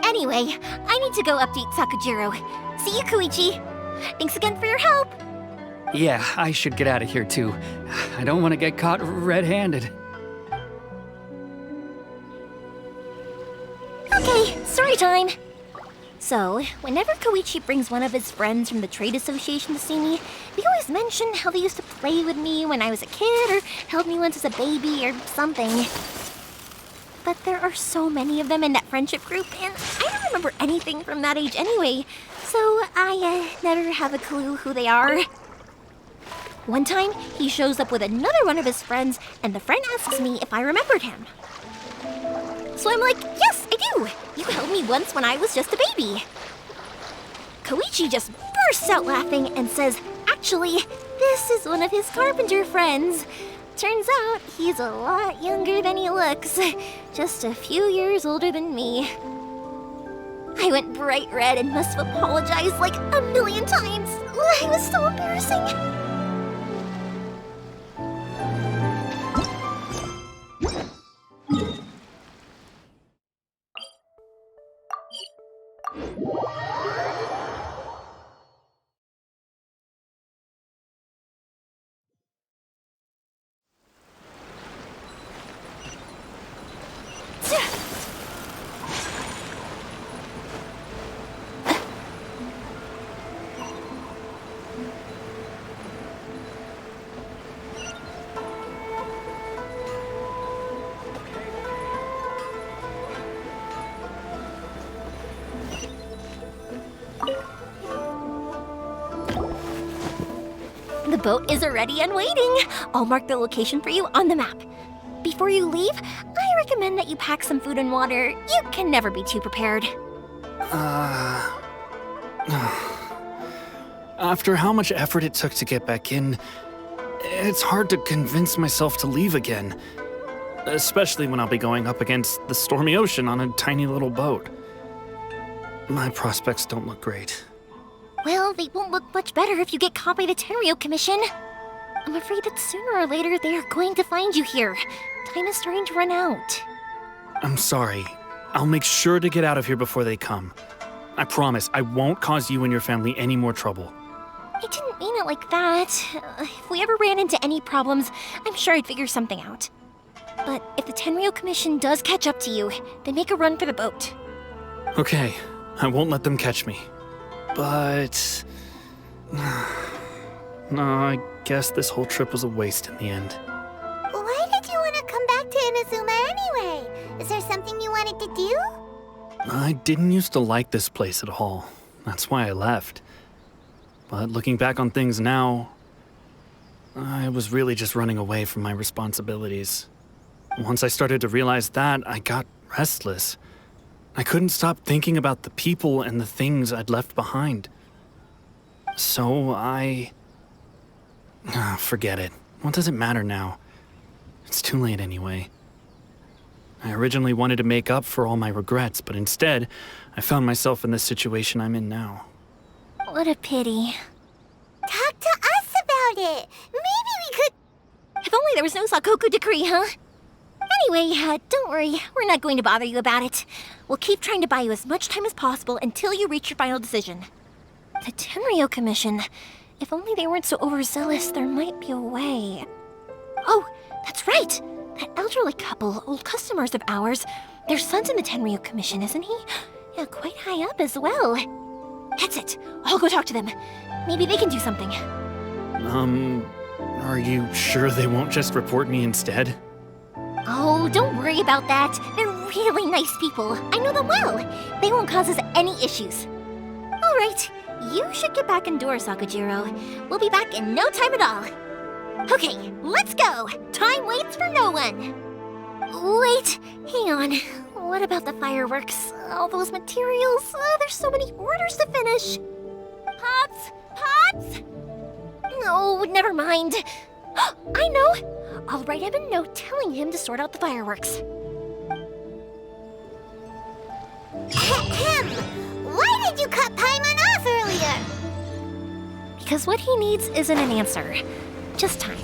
Anyway, I need to go update Sakujiro. See you, Koichi. Thanks again for your help. Yeah, I should get out of here too. I don't want to get caught red-handed. Okay, story time. So, whenever Koichi brings one of his friends from the trade association to see me, they always mention how they used to play with me when I was a kid or held me once as a baby or something. But there are so many of them in that friendship group, and I don't remember anything from that age anyway, so I never have a clue who they are. One time, he shows up with another one of his friends, and the friend asks me if I remembered him. So I'm like, yes, I do! You held me once when I was just a baby. Koichi just bursts out laughing and says, actually, this is one of his carpenter friends. Turns out he's a lot younger than he looks. Just a few years older than me. I went bright red and must have apologized like a million times. It was so embarrassing. The boat is ready and waiting. I'll mark the location for you on the map. Before you leave, I recommend that you pack some food and water. You can never be too prepared. After how much effort it took to get back in, it's hard to convince myself to leave again. Especially when I'll be going up against the stormy ocean on a tiny little boat. My prospects don't look great. Well, they won't look much better if you get caught by the Tenryou Commission. I'm afraid that sooner or later they are going to find you here. Time is starting to run out. I'm sorry. I'll make sure to get out of here before they come. I promise I won't cause you and your family any more trouble. I didn't mean it like that. If we ever ran into any problems, I'm sure I'd figure something out. But if the Tenryou Commission does catch up to you, then make a run for the boat. Okay, I won't let them catch me. But... no, I guess this whole trip was a waste in the end. Why did you want to come back to Inazuma anyway? Is there something you wanted to do? I didn't used to like this place at all. That's why I left. But looking back on things now, I was really just running away from my responsibilities. Once I started to realize that, I got restless. I couldn't stop thinking about the people and the things I'd left behind. So forget it. What does it matter now? It's too late anyway. I originally wanted to make up for all my regrets, but instead, I found myself in this situation I'm in now. What a pity. Talk to us about it. Maybe we could... If only there was no Sakoku decree, huh? Anyway, don't worry. We're not going to bother you about it. We'll keep trying to buy you as much time as possible until you reach your final decision. The Tenryou Commission. If only they weren't so overzealous, there might be a way. Oh, that's right! That elderly couple, old customers of ours, their son's in the Tenryou Commission, isn't he? Yeah, quite high up as well. That's it. I'll go talk to them. Maybe they can do something. Are you sure they won't just report me instead? Oh, don't worry about that. They're really nice people. I know them well. They won't cause us any issues. All right, you should get back indoors, Sakujiro. We'll be back in no time at all. Okay, let's go. Time waits for no one. Wait, hang on. What about the fireworks? All those materials? There's so many orders to finish. Pops? Pops? No, never mind. I know. I'll write him a note telling him to sort out the fireworks. Ahem. because what he needs isn't an answer, just time.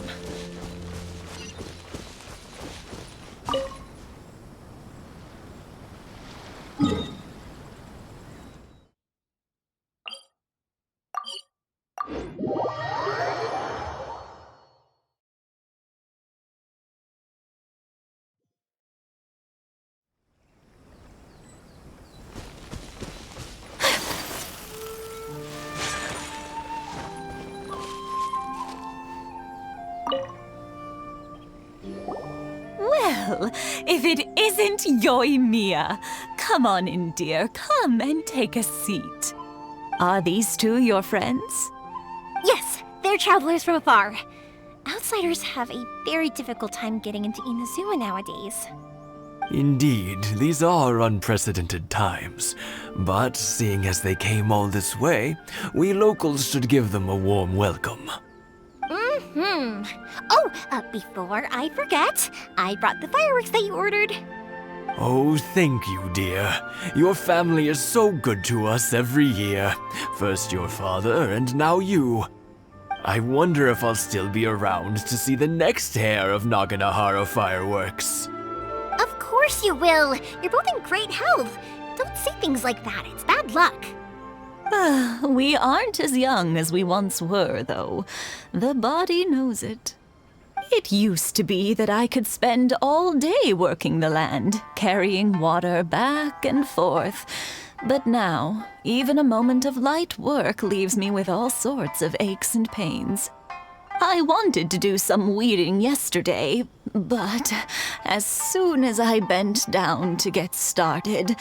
Well, if it isn't Yoimiya. Come on in, dear. Come and take a seat. Are these two your friends? Yes, they're travelers from afar. Outsiders have a very difficult time getting into Inazuma nowadays. Indeed, these are unprecedented times. But seeing as they came all this way, we locals should give them a warm welcome. Oh, before I forget, I brought the fireworks that you ordered. Oh, thank you, dear. Your family is so good to us every year. First your father, and now you. I wonder if I'll still be around to see the next hair of Naganahara fireworks. Of course you will. You're both in great health. Don't say things like that. It's bad luck. We aren't as young as we once were, though. The body knows it. It used to be that I could spend all day working the land, carrying water back and forth. But now, even a moment of light work leaves me with all sorts of aches and pains. I wanted to do some weeding yesterday, but as soon as I bent down to get started,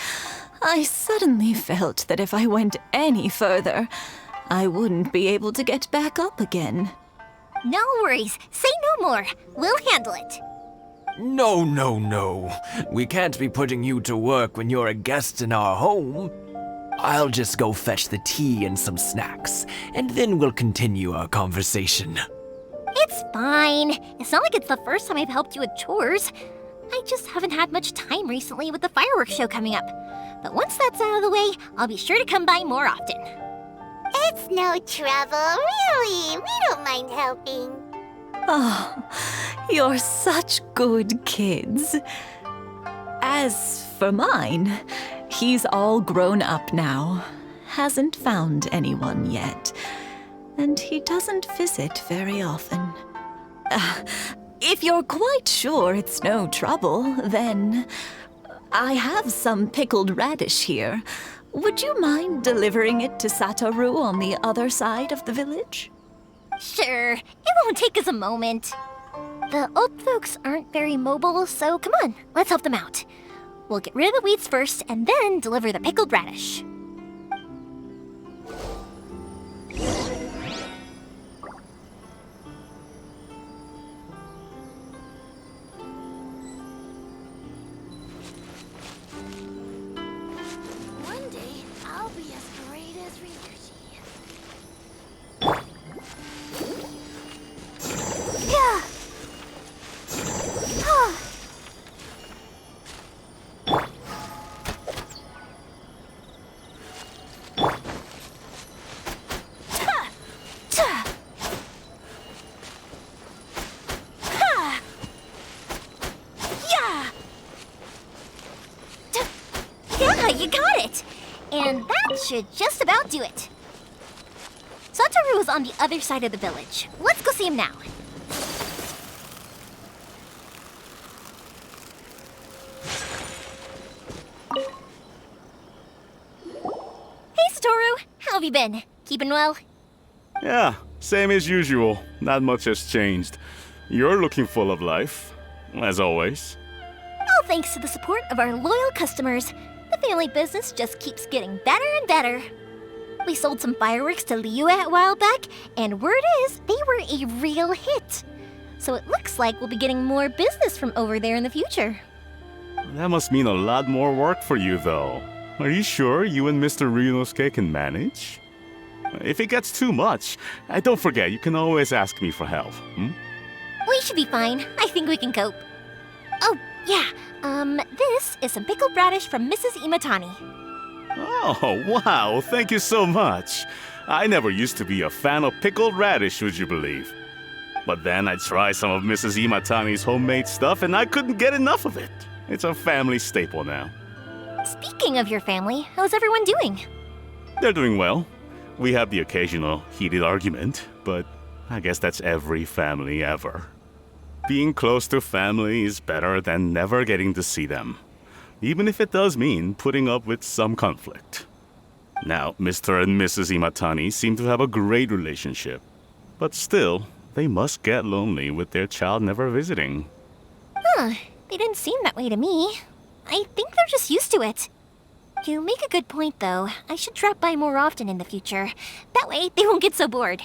I suddenly felt that if I went any further, I wouldn't be able to get back up again. No worries. Say no more. We'll handle it. No, no, no. We can't be putting you to work when you're a guest in our home. I'll just go fetch the tea and some snacks, and then we'll continue our conversation. It's fine. It's not like it's the first time I've helped you with chores. I just haven't had much time recently with the fireworks show coming up. But once that's out of the way, I'll be sure to come by more often. It's no trouble, really. We don't mind helping. Oh, you're such good kids. As for mine, he's all grown up now. Hasn't found anyone yet. And he doesn't visit very often. If you're quite sure it's no trouble, then I have some pickled radish here. Would you mind delivering it to Satoru on the other side of the village? Sure. It won't take us a moment. The old folks aren't very mobile, so come on, let's help them out. We'll get rid of the weeds first and then deliver the pickled radish. One day, I'll be as great as Ryuji. Yeah. Yeah, you got it! And that should just about do it. Satoru is on the other side of the village. Let's go see him now. Hey, Satoru! How have you been? Keeping well? Yeah, same as usual. Not much has changed. You're looking full of life, as always. All thanks to the support of our loyal customers, the family business just keeps getting better and better. We sold some fireworks to Liyue a while back, and word is they were a real hit. So it looks like we'll be getting more business from over there in the future. That must mean a lot more work for you, though. Are you sure you and Mr. Ryunosuke can manage? If it gets too much, don't forget, you can always ask me for help. We should be fine. I think we can cope. Oh, yeah. This is some pickled radish from Mrs. Imatani. Oh, wow, thank you so much. I never used to be a fan of pickled radish, would you believe? But then I tried some of Mrs. Imatani's homemade stuff and I couldn't get enough of it. It's a family staple now. Speaking of your family, how's everyone doing? They're doing well. We have the occasional heated argument, but I guess that's every family ever. Being close to family is better than never getting to see them, even if it does mean putting up with some conflict. Now, Mr. and Mrs. Imatani seem to have a great relationship, but still, they must get lonely with their child never visiting. Huh, they didn't seem that way to me. I think they're just used to it. You make a good point, though. I should drop by more often in the future. That way, they won't get so bored.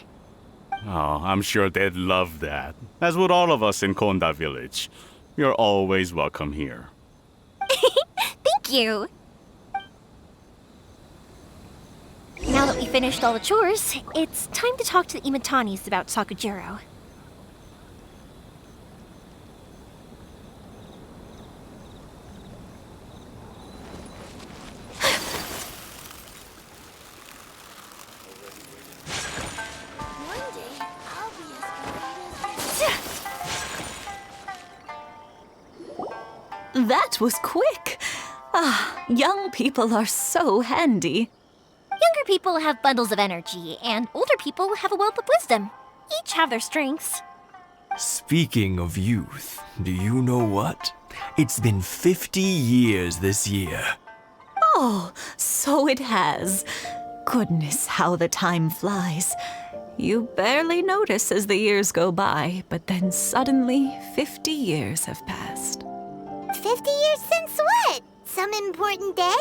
Oh, I'm sure they'd love that, as would all of us in Konda Village. You're always welcome here. Thank you! Now that we finished all the chores, it's time to talk to the Imatanis about Sakujiro. One day, I'll be as great as That was quick. Ah, young people are so handy. Younger people have bundles of energy, and older people have a wealth of wisdom. Each have their strengths. Speaking of youth, do you know what? It's been 50 years this year. Oh, so it has. Goodness, how the time flies. You barely notice as the years go by, but then suddenly 50 years have passed. 50 years since what? Some important day?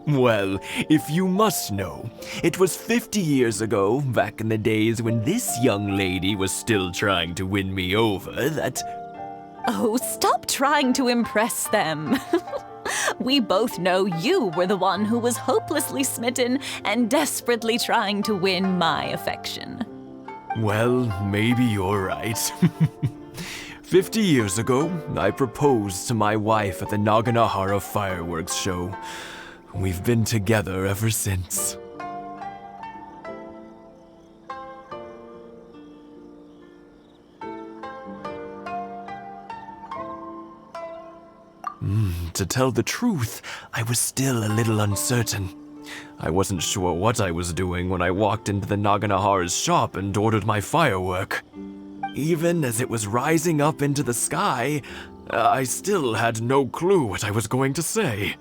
Well, if you must know, it was 50 years ago, back in the days when this young lady was still trying to win me over, that... Oh, stop trying to impress them. We both know you were the one who was hopelessly smitten and desperately trying to win my affection. Well, maybe you're right. 50 years ago, I proposed to my wife at the Naganahara fireworks show. We've been together ever since. To tell the truth, I was still a little uncertain. I wasn't sure what I was doing when I walked into the Naganahara's shop and ordered my firework. Even as it was rising up into the sky, I still had no clue what I was going to say.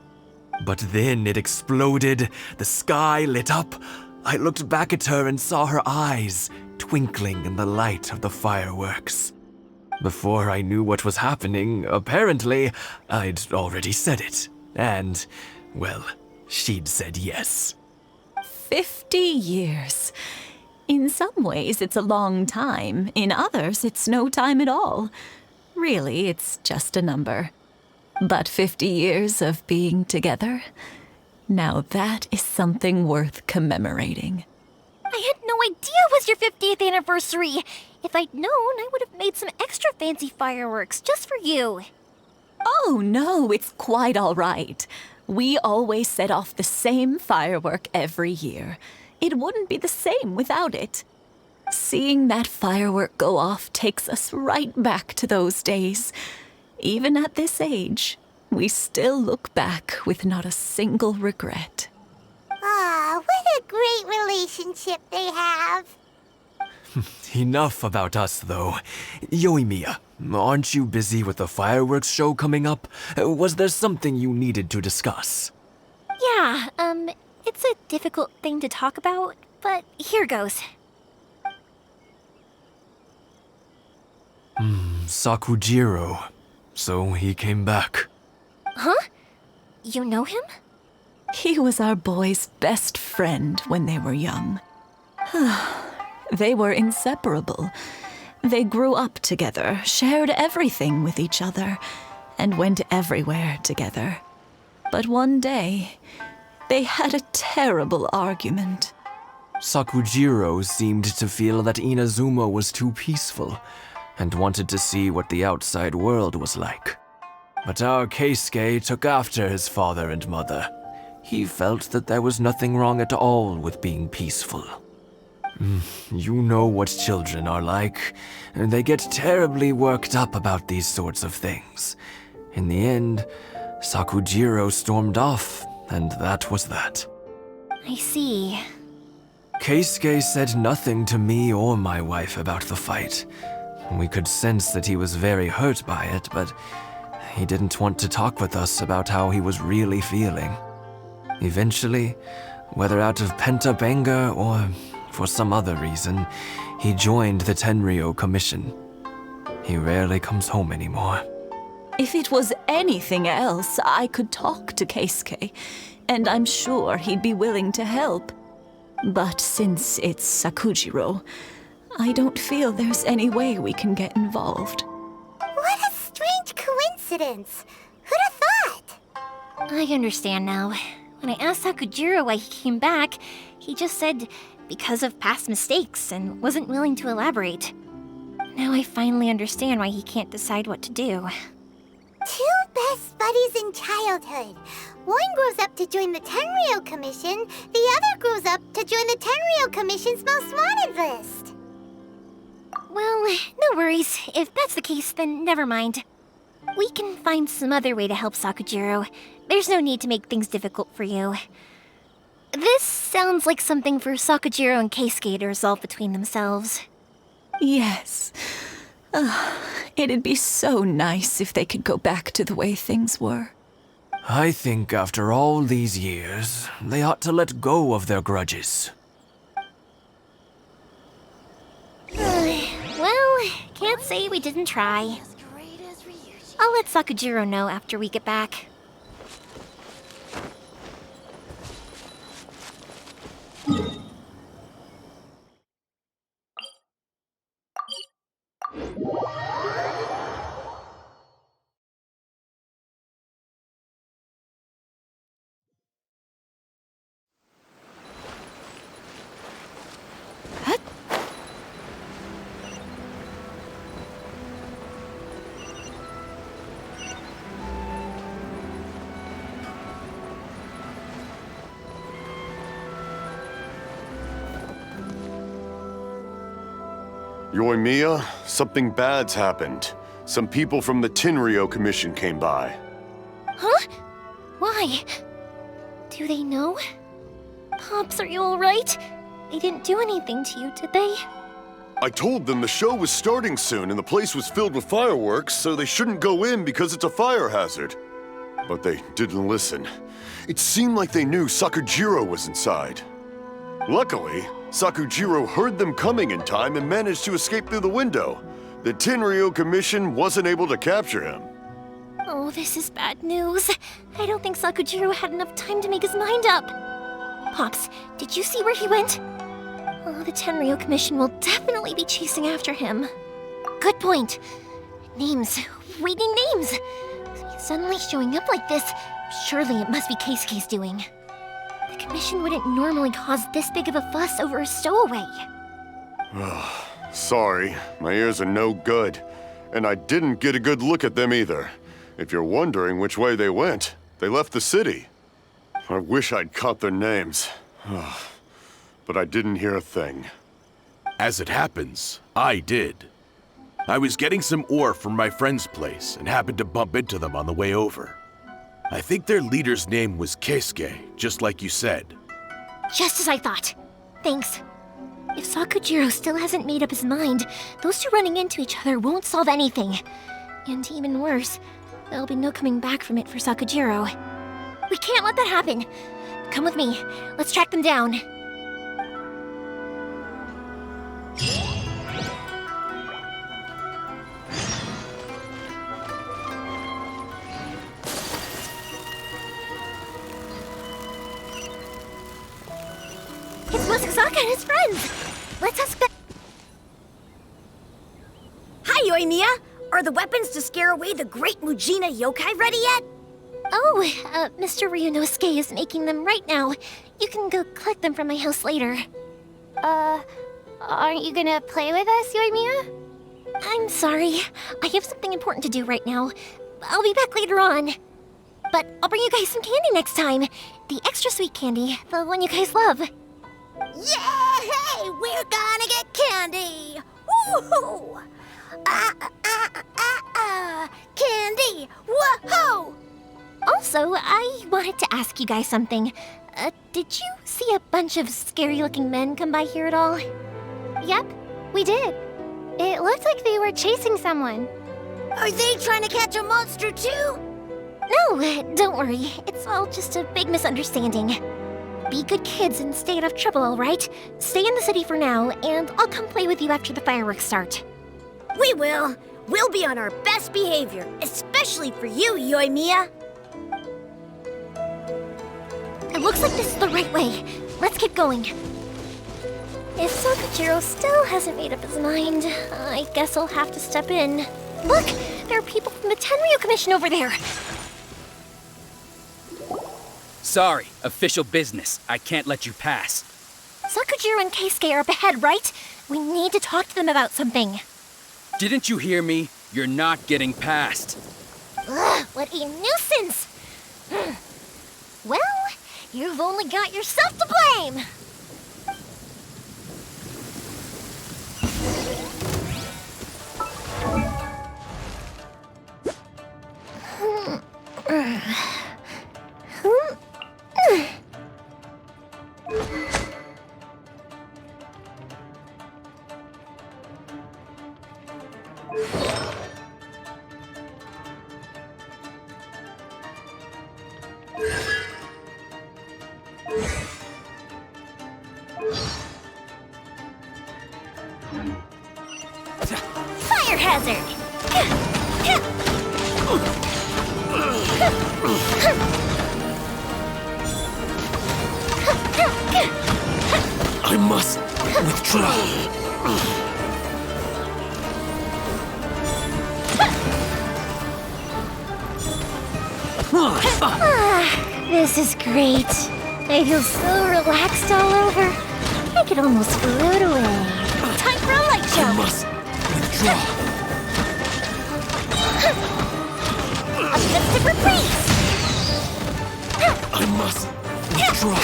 But then it exploded, the sky lit up. I looked back at her and saw her eyes twinkling in the light of the fireworks. Before I knew what was happening, apparently, I'd already said it. And, well, she'd said yes. 50 years. In some ways, it's a long time. In others, it's no time at all. Really, it's just a number. But 50 years of being together, now that is something worth commemorating. I had no idea it was your 50th anniversary. If I'd known, I would have made some extra fancy fireworks just for you. Oh, no, it's quite all right. We always set off the same firework every year. It wouldn't be the same without it. Seeing that firework go off takes us right back to those days. Even at this age, we still look back with not a single regret. Ah, what a great relationship they have. Enough about us, though. Yoimiya, aren't you busy with the fireworks show coming up? Was there something you needed to discuss? Yeah, it's a difficult thing to talk about, but here goes. Sakujiro. So he came back. Huh? You know him? He was our boys' best friend when they were young. They were inseparable. They grew up together, shared everything with each other, and went everywhere together. But one day, they had a terrible argument. Sakujiro seemed to feel that Inazuma was too peaceful and wanted to see what the outside world was like. But our Keisuke took after his father and mother. He felt that there was nothing wrong at all with being peaceful. You know what children are like. They get terribly worked up about these sorts of things. In the end, Sakujiro stormed off, and that was that. I see. Keisuke said nothing to me or my wife about the fight. We could sense that he was very hurt by it, but he didn't want to talk with us about how he was really feeling. Eventually, whether out of pent-up anger or for some other reason, he joined the Tenryou Commission. He rarely comes home anymore. If it was anything else, I could talk to Keisuke, and I'm sure he'd be willing to help. But since it's Sakujiro, I don't feel there's any way we can get involved. What a strange coincidence. Who'd have thought? I understand now. When I asked Sakujiro why he came back, he just said because of past mistakes and wasn't willing to elaborate. Now I finally understand why he can't decide what to do. Two best buddies in childhood. One grows up to join the Tenryou Commission, the other grows up to join the Tenryou Commission's most wanted list. Well, no worries. If that's the case, then never mind. We can find some other way to help Sakujiro. There's no need to make things difficult for you. This sounds like something for Sakujiro and Keisuke to resolve between themselves. Yes. It'd be so nice if they could go back to the way things were. I think after all these years, they ought to let go of their grudges. Well, can't say we didn't try. I'll let Sakujiro know after we get back. Yoimiya, something bad's happened. Some people from the Tenryou Commission came by. Huh? Why? Do they know? Pops, are you alright? They didn't do anything to you, did they? I told them the show was starting soon and the place was filled with fireworks, so they shouldn't go in because it's a fire hazard. But they didn't listen. It seemed like they knew Sakujiro was inside. Luckily, Sakujiro heard them coming in time and managed to escape through the window. The Tenryou Commission wasn't able to capture him. Oh, this is bad news. I don't think Sakujiro had enough time to make his mind up. Pops, did you see where he went? Oh, the Tenryou Commission will definitely be chasing after him. Good point. Names. We need names. Suddenly showing up like this, surely it must be Keisuke's doing. The Commission wouldn't normally cause this big of a fuss over a stowaway. Sorry, my ears are no good. And I didn't get a good look at them either. If you're wondering which way they went, they left the city. I wish I'd caught their names. But I didn't hear a thing. As it happens, I did. I was getting some ore from my friend's place and happened to bump into them on the way over. I think their leader's name was Keisuke, just like you said. Just as I thought. Thanks. If Sakujiro still hasn't made up his mind, those two running into each other won't solve anything. And even worse, there'll be no coming back from it for Sakujiro. We can't let that happen. Come with me. Let's track them down. It's Masazaka and his friends! Let's ask them. Hi, Yoimiya! Are the weapons to scare away the great Mujina yokai ready yet? Oh, Mr. Ryunosuke is making them right now. You can go collect them from my house later. Aren't you gonna play with us, Yoimiya? I'm sorry. I have something important to do right now. I'll be back later on. But I'll bring you guys some candy next time. the extra sweet candy, the one you guys love. Yay! We're gonna get candy! Woohoo! Candy! Woohoo! Also, I wanted to ask you guys something. Did you see a bunch of scary-looking men come by here at all? Yep, we did. It looked like they were chasing someone. Are they trying to catch a monster too? No, don't worry. It's all just a big misunderstanding. Be good kids and stay out of trouble, all right? Stay in the city for now, and I'll come play with you after the fireworks start. We will. We'll be on our best behavior, especially for you, Yoimiya. It looks like this is the right way. Let's keep going. If Sakujiro still hasn't made up his mind, I guess I'll have to step in. Look! There are people from the Tenryu Commission over there! Sorry, official business. I can't let you pass. Sakujiro and Keisuke are up ahead, right? We need to talk to them about something. Didn't you hear me? You're not getting past. Ugh, what a nuisance! Well, you've only got yourself to blame! Fire hazard! I must withdraw. This is great. I feel so relaxed all over. I could almost float away. Time for a light show. I must withdraw. A mystic reprise. I must withdraw.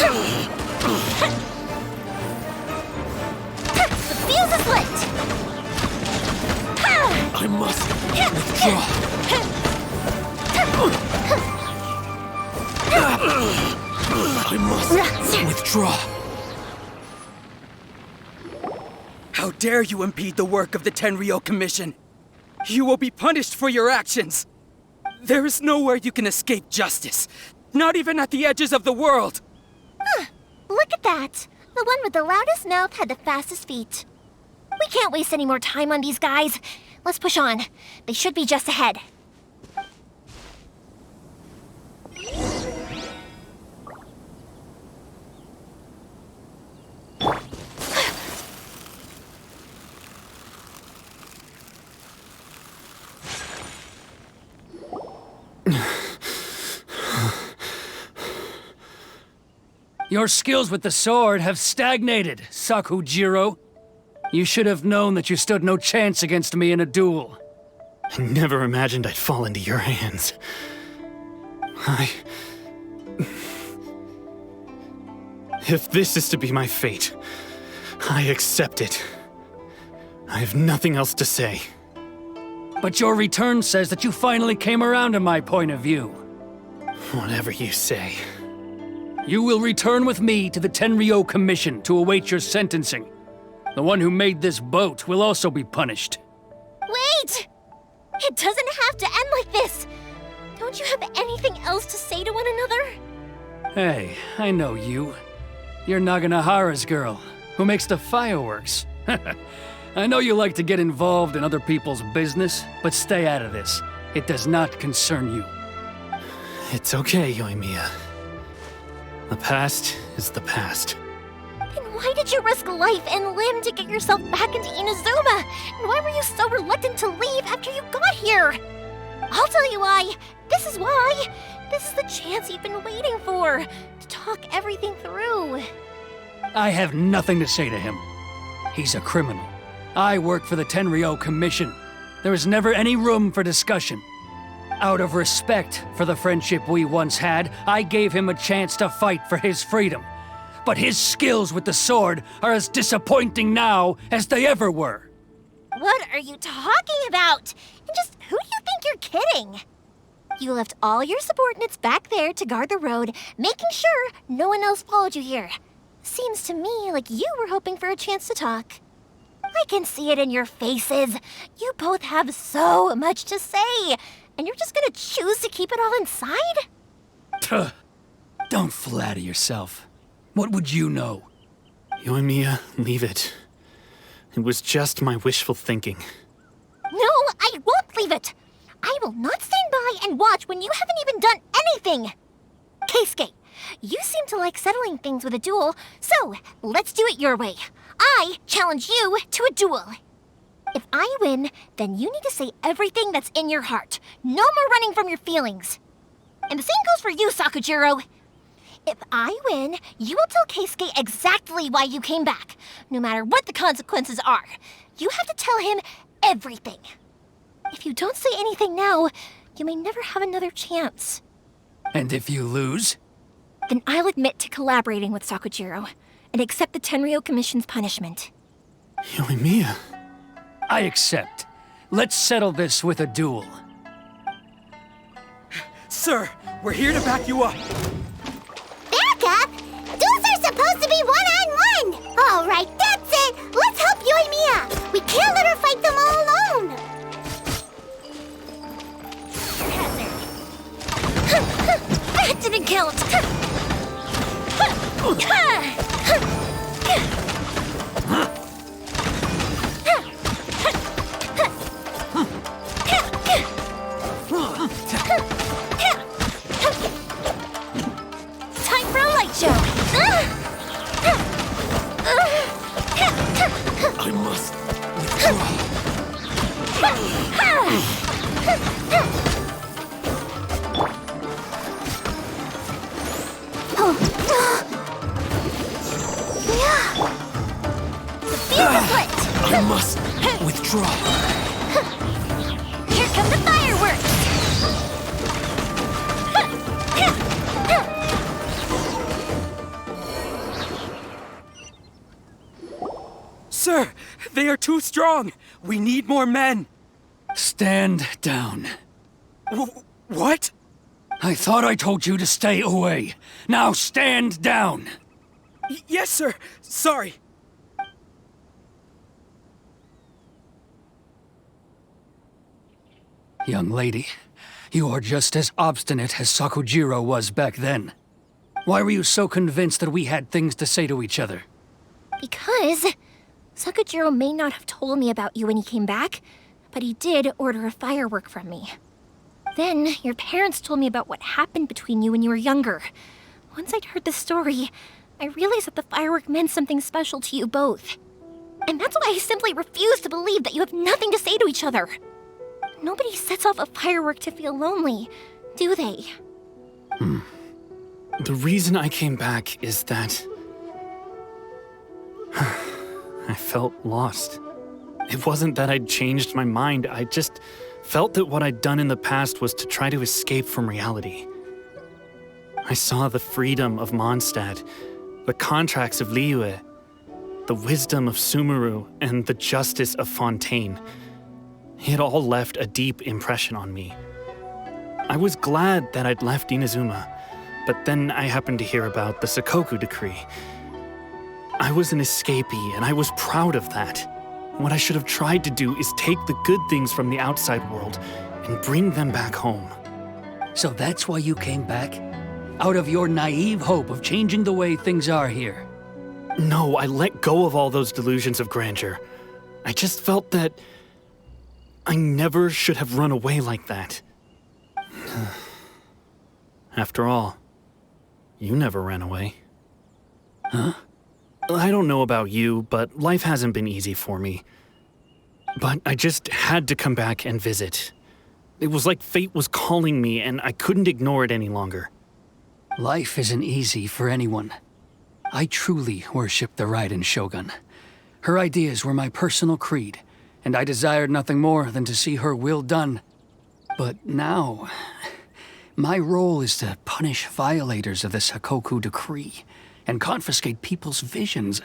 The fuse is lit. I must withdraw. I must withdraw. How dare you impede the work of the Tenryo Commission? You will be punished for your actions. There is nowhere you can escape justice. Not even at the edges of the world. Look at that. The one with the loudest mouth had the fastest feet. We can't waste any more time on these guys. Let's push on. They should be just ahead. Your skills with the sword have stagnated, Sakujiro. You should have known that you stood no chance against me in a duel. I never imagined I'd fall into your hands. If this is to be my fate, I accept it. I have nothing else to say. But your return says that you finally came around to my point of view. Whatever you say. You will return with me to the Tenryo Commission to await your sentencing. The one who made this boat will also be punished. Wait! It doesn't have to end like this! Don't you have anything else to say to one another? Hey, I know you. You're Naganahara's girl, who makes the fireworks. I know you like to get involved in other people's business, but stay out of this. It does not concern you. It's okay, Yoimiya. The past is the past. Then why did you risk life and limb to get yourself back into Inazuma? And why were you so reluctant to leave after you got here? I'll tell you why. This is why. This is the chance you've been waiting for, to talk everything through. I have nothing to say to him. He's a criminal. I work for the Tenryo Commission. There is never any room for discussion. Out of respect for the friendship we once had, I gave him a chance to fight for his freedom. But his skills with the sword are as disappointing now as they ever were. What are you talking about? And just who do you think you're kidding? You left all your subordinates back there to guard the road, making sure no one else followed you here. Seems to me like you were hoping for a chance to talk. I can see it in your faces. You both have so much to say, and you're just gonna choose to keep it all inside? Tuh. Don't flatter yourself. What would you know? Yoimiya, leave it. It was just my wishful thinking. No, I won't leave it. I will not stand by and watch when you haven't even done anything. Keisuke, you seem to like settling things with a duel, so let's do it your way. I challenge you to a duel. If I win, then you need to say everything that's in your heart. No more running from your feelings. And the same goes for you, Sakujiro. If I win, you will tell Keisuke exactly why you came back, no matter what the consequences are. You have to tell him everything. If you don't say anything now, you may never have another chance. And if you lose? Then I'll admit to collaborating with Sakujiro and accept the Tenryou Commission's punishment. Yoimiya. I accept. Let's settle this with a duel. Sir, we're here to back you up. Back up? Duels are supposed to be one-on-one! All right, that's it! Let's help Yoimiya! We can't let her fight them all alone! That didn't count! Time for a light show! I must withdraw. I must withdraw. Here come the fireworks! Sir, they are too strong. We need more men. Stand down. What? I thought I told you to stay away. Now stand down. Yes, sir. Sorry. Young lady, you are just as obstinate as Sakujiro was back then. Why were you so convinced that we had things to say to each other? Because Sakujiro may not have told me about you when he came back, but he did order a firework from me. Then your parents told me about what happened between you when you were younger. Once I'd heard the story, I realized that the firework meant something special to you both. And that's why I simply refuse to believe that you have nothing to say to each other. Nobody sets off a firework to feel lonely, do they? The reason I came back is that I felt lost. It wasn't that I'd changed my mind, I just felt that what I'd done in the past was to try to escape from reality. I saw the freedom of Mondstadt, the contracts of Liyue, the wisdom of Sumeru, and the justice of Fontaine. It all left a deep impression on me. I was glad that I'd left Inazuma, but then I happened to hear about the Sakoku decree. I was an escapee, and I was proud of that. What I should have tried to do is take the good things from the outside world and bring them back home. So that's why you came back? Out of your naive hope of changing the way things are here? No, I let go of all those delusions of grandeur. I just felt that I never should have run away like that. After all, you never ran away. Huh? I don't know about you, but life hasn't been easy for me. But I just had to come back and visit. It was like fate was calling me, and I couldn't ignore it any longer. Life isn't easy for anyone. I truly worship the Raiden Shogun. Her ideas were my personal creed, and I desired nothing more than to see her will done. But now, my role is to punish violators of this Hakoku decree and confiscate people's visions.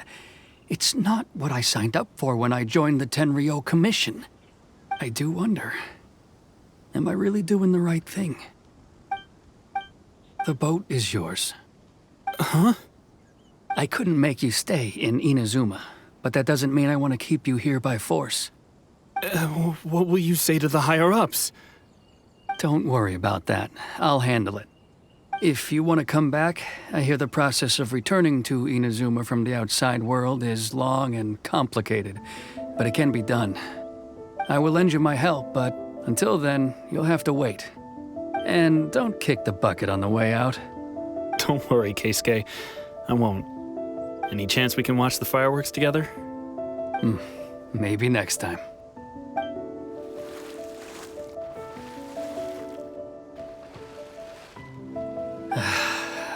It's not what I signed up for when I joined the Tenryo Commission. I do wonder, am I really doing the right thing? The boat is yours. Huh? I couldn't make you stay in Inazuma, but that doesn't mean I want to keep you here by force. What will you say to the higher-ups? Don't worry about that. I'll handle it. If you want to come back, I hear the process of returning to Inazuma from the outside world is long and complicated, but it can be done. I will lend you my help, but until then, you'll have to wait. And don't kick the bucket on the way out. Don't worry, Keisuke. I won't. Any chance we can watch the fireworks together? Maybe next time.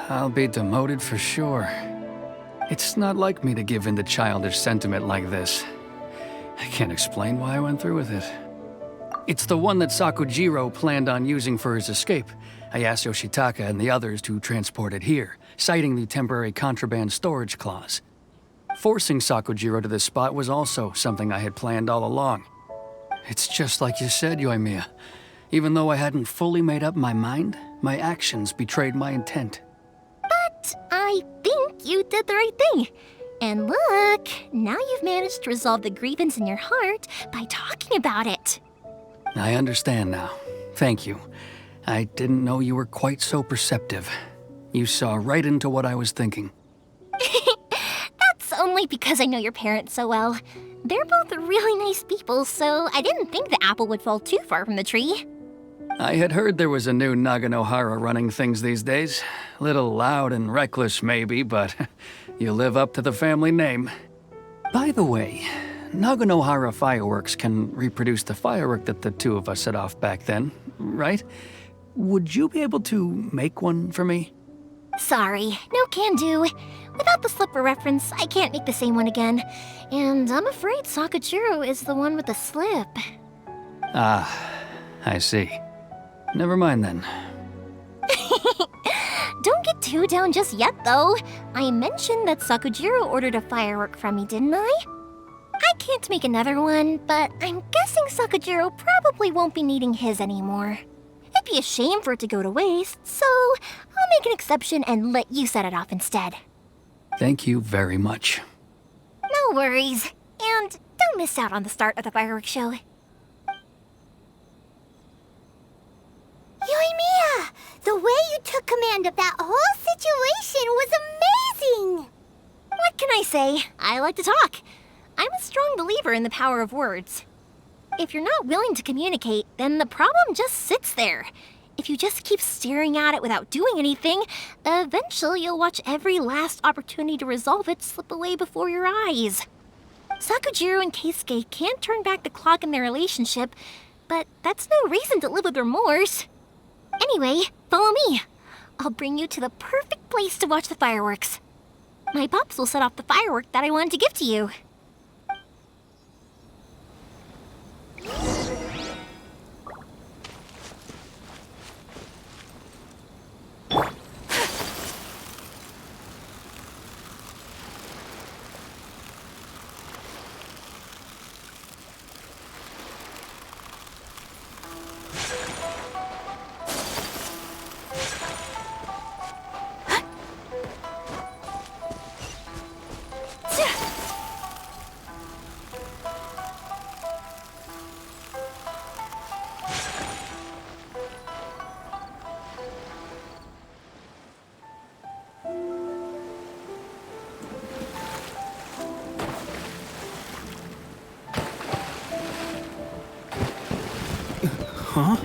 I'll be demoted for sure. It's not like me to give in to childish sentiment like this. I can't explain why I went through with it. It's the one that Sakujiro planned on using for his escape. I asked Yoshitaka and the others to transport it here, citing the temporary contraband storage clause. Forcing Sakujiro to this spot was also something I had planned all along. It's just like you said, Yoimiya. Even though I hadn't fully made up my mind, my actions betrayed my intent. But I think you did the right thing. And look, now you've managed to resolve the grievance in your heart by talking about it. I understand now. Thank you. I didn't know you were quite so perceptive. You saw right into what I was thinking. That's only because I know your parents so well. They're both really nice people, so I didn't think the apple would fall too far from the tree. I had heard there was a new Naganohara running things these days. Little loud and reckless, maybe, but you live up to the family name. By the way, Naganohara fireworks can reproduce the firework that the two of us set off back then, right? Would you be able to make one for me? Sorry, no can do. Without the slipper reference, I can't make the same one again. And I'm afraid Sakujiro is the one with the slip. Ah, I see. Never mind then. Don't get too down just yet, though. I mentioned that Sakujiro ordered a firework from me, didn't I? I can't make another one, but I'm guessing Sakujiro probably won't be needing his anymore. It'd be a shame for it to go to waste, so I'll make an exception and let you set it off instead. Thank you very much. No worries. And don't miss out on the start of the fireworks show. Yoimiya! The way you took command of that whole situation was amazing! What can I say? I like to talk. I'm a strong believer in the power of words. If you're not willing to communicate, then the problem just sits there. If you just keep staring at it without doing anything, eventually you'll watch every last opportunity to resolve it slip away before your eyes. Sakujiro and Keisuke can't turn back the clock in their relationship, but that's no reason to live with remorse. Anyway, follow me. I'll bring you to the perfect place to watch the fireworks. My pops will set off the firework that I wanted to give to you. Huh?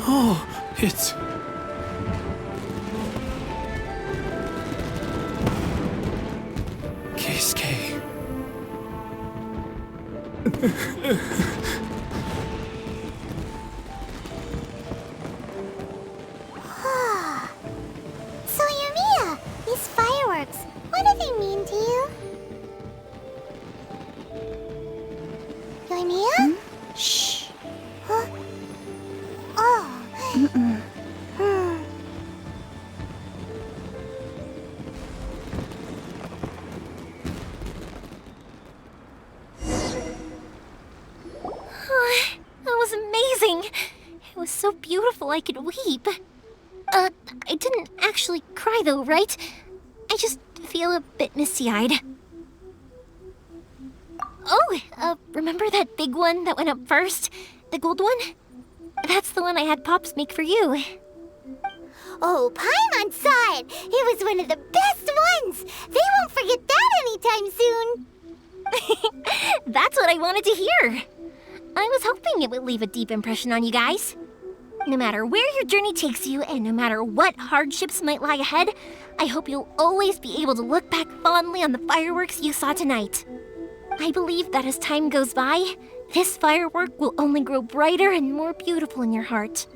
Oh, it's... Keisuke. fireworks. What do they mean to you? Yoimiya? Shh. Huh? Oh. That was amazing. It was so beautiful I could weep. I didn't actually cry though, right? I just feel a bit misty-eyed. Oh, remember that big one that went up first? The gold one? That's the one I had Pops make for you. Oh, Paimon saw it! It was one of the best ones! They won't forget that anytime soon! That's what I wanted to hear. I was hoping it would leave a deep impression on you guys. No matter where your journey takes you, and no matter what hardships might lie ahead, I hope you'll always be able to look back fondly on the fireworks you saw tonight. I believe that as time goes by, this firework will only grow brighter and more beautiful in your heart.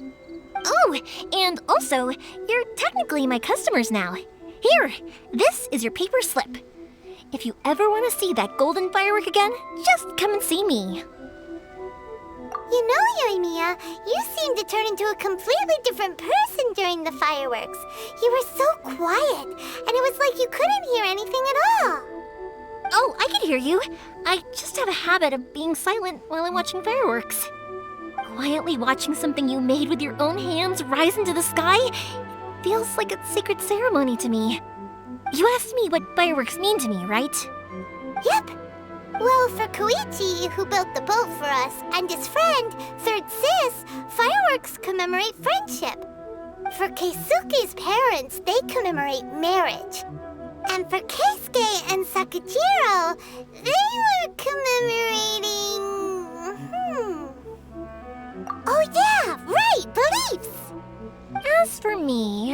Oh, and also, you're technically my customers now. Here, this is your paper slip. If you ever want to see that golden firework again, just come and see me. You know, Yoimiya, you seemed to turn into a completely different person during the fireworks. You were so quiet, and it was like you couldn't hear anything at all. Oh, I can hear you. I just have a habit of being silent while I'm watching fireworks. Quietly watching something you made with your own hands rise into the sky feels like a sacred ceremony to me. You asked me what fireworks mean to me, right? Yep. Well, for Koichi, who built the boat for us, and his friend, Third Sis, fireworks commemorate friendship. For Keisuke's parents, they commemorate marriage. And for Keisuke and Sakajiro, they were commemorating... Oh yeah, right, beliefs! As for me,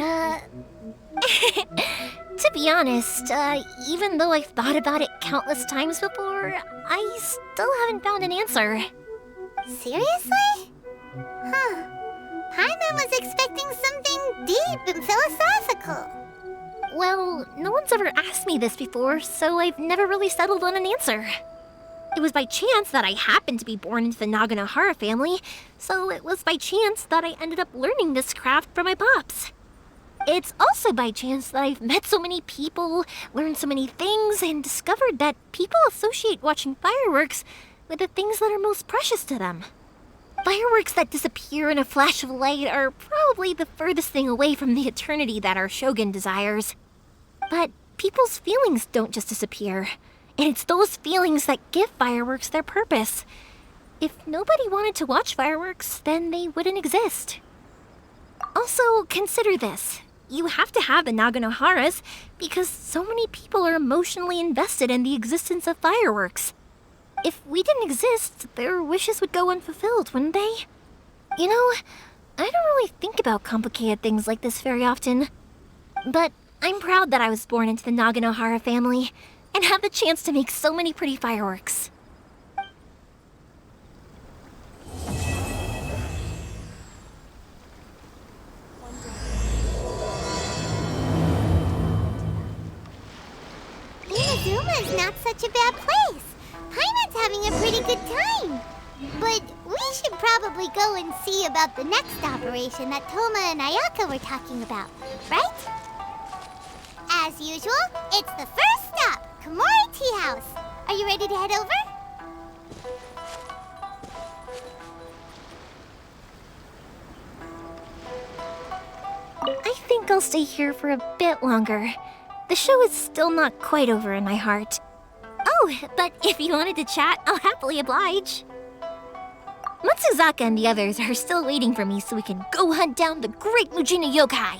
to be honest, even though I've thought about it countless times before, I still haven't found an answer. Seriously? Huh. Paimon was expecting something deep and philosophical. Well, no one's ever asked me this before, so I've never really settled on an answer. It was by chance that I happened to be born into the Naganohara family, so it was by chance that I ended up learning this craft from my pops. It's also by chance that I've met so many people, learned so many things, and discovered that people associate watching fireworks with the things that are most precious to them. Fireworks that disappear in a flash of light are probably the furthest thing away from the eternity that our shogun desires. But people's feelings don't just disappear, and it's those feelings that give fireworks their purpose. If nobody wanted to watch fireworks, then they wouldn't exist. Also, consider this. You have to have the Naganoharas because so many people are emotionally invested in the existence of fireworks. If we didn't exist, their wishes would go unfulfilled, wouldn't they? You know, I don't really think about complicated things like this very often. But I'm proud that I was born into the Naganohara family and have the chance to make so many pretty fireworks. Inazuma is not such a bad place. Paimon's having a pretty good time. But we should probably go and see about the next operation that Toma and Ayaka were talking about, right? As usual, it's the first stop, Komori Tea House. Are you ready to head over? I think I'll stay here for a bit longer. The show is still not quite over in my heart. Oh, but if you wanted to chat, I'll happily oblige. Matsuzaka and the others are still waiting for me so we can go hunt down the great Mujina yokai.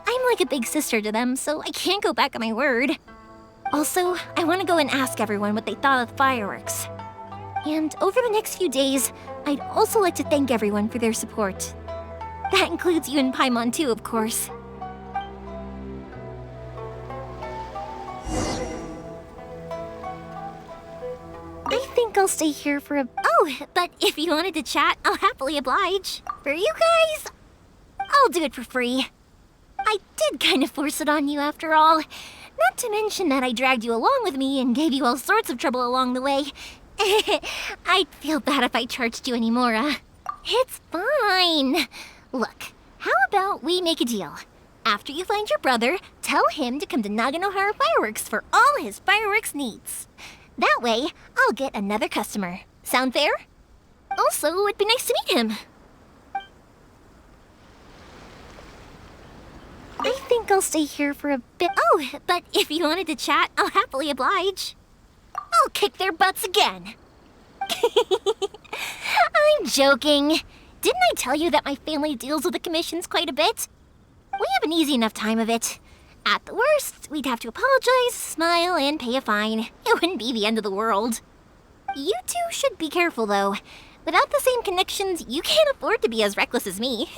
I'm like a big sister to them, so I can't go back on my word. Also, I want to go and ask everyone what they thought of the fireworks. And over the next few days, I'd also like to thank everyone for their support. That includes you and Paimon too, of course. I think I'll stay here for a... Oh, but if you wanted to chat, I'll happily oblige. For you guys, I'll do it for free. I did kind of force it on you after all. Not Not to mention that I dragged you along with me and gave you all sorts of trouble along the way. I'd feel bad if I charged you anymore, It's fine. Look, how about we make a deal? After you find your brother, tell him to come to Naganohara Fireworks for all his fireworks needs. That way, I'll get another customer. Sound fair? Also, it'd be nice to meet him. I think I'll stay here for a bit. Oh, but if you wanted to chat, I'll happily oblige. I'll kick their butts again. I'm joking. Didn't I tell you that my family deals with the commissions quite a bit? We have an easy enough time of it. At the worst, we'd have to apologize, smile, and pay a fine. It wouldn't be the end of the world. You two should be careful, though. Without the same connections, you can't afford to be as reckless as me.